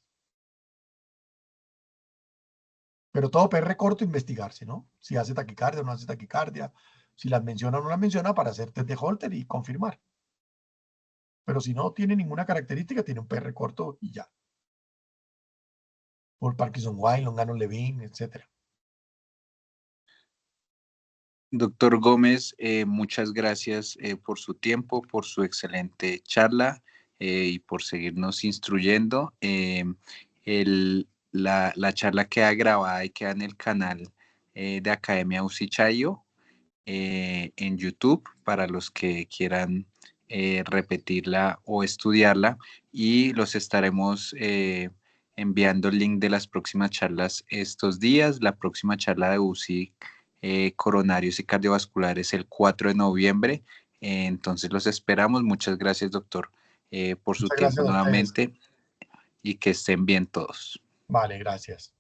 Pero todo PR corto investigarse, ¿no? Si hace taquicardia o no hace taquicardia, si las menciona o no las menciona para hacer test de Holter y confirmar. Pero si no tiene ninguna característica, tiene un PR corto y ya. Por Parkinson-White, Longano-Levin, etc. Doctor Gómez, muchas gracias por su tiempo, por su excelente charla y por seguirnos instruyendo. La charla queda grabada y queda en el canal de Academia UCI Chayo en YouTube para los que quieran repetirla o estudiarla, y los estaremos enviando el link de las próximas charlas estos días. La próxima charla de UCI coronarios y cardiovasculares el 4 de noviembre. Entonces los esperamos. Muchas gracias, doctor, por su Muchas tiempo gracias a ustedes. nuevamente, y que estén bien todos. Vale, gracias.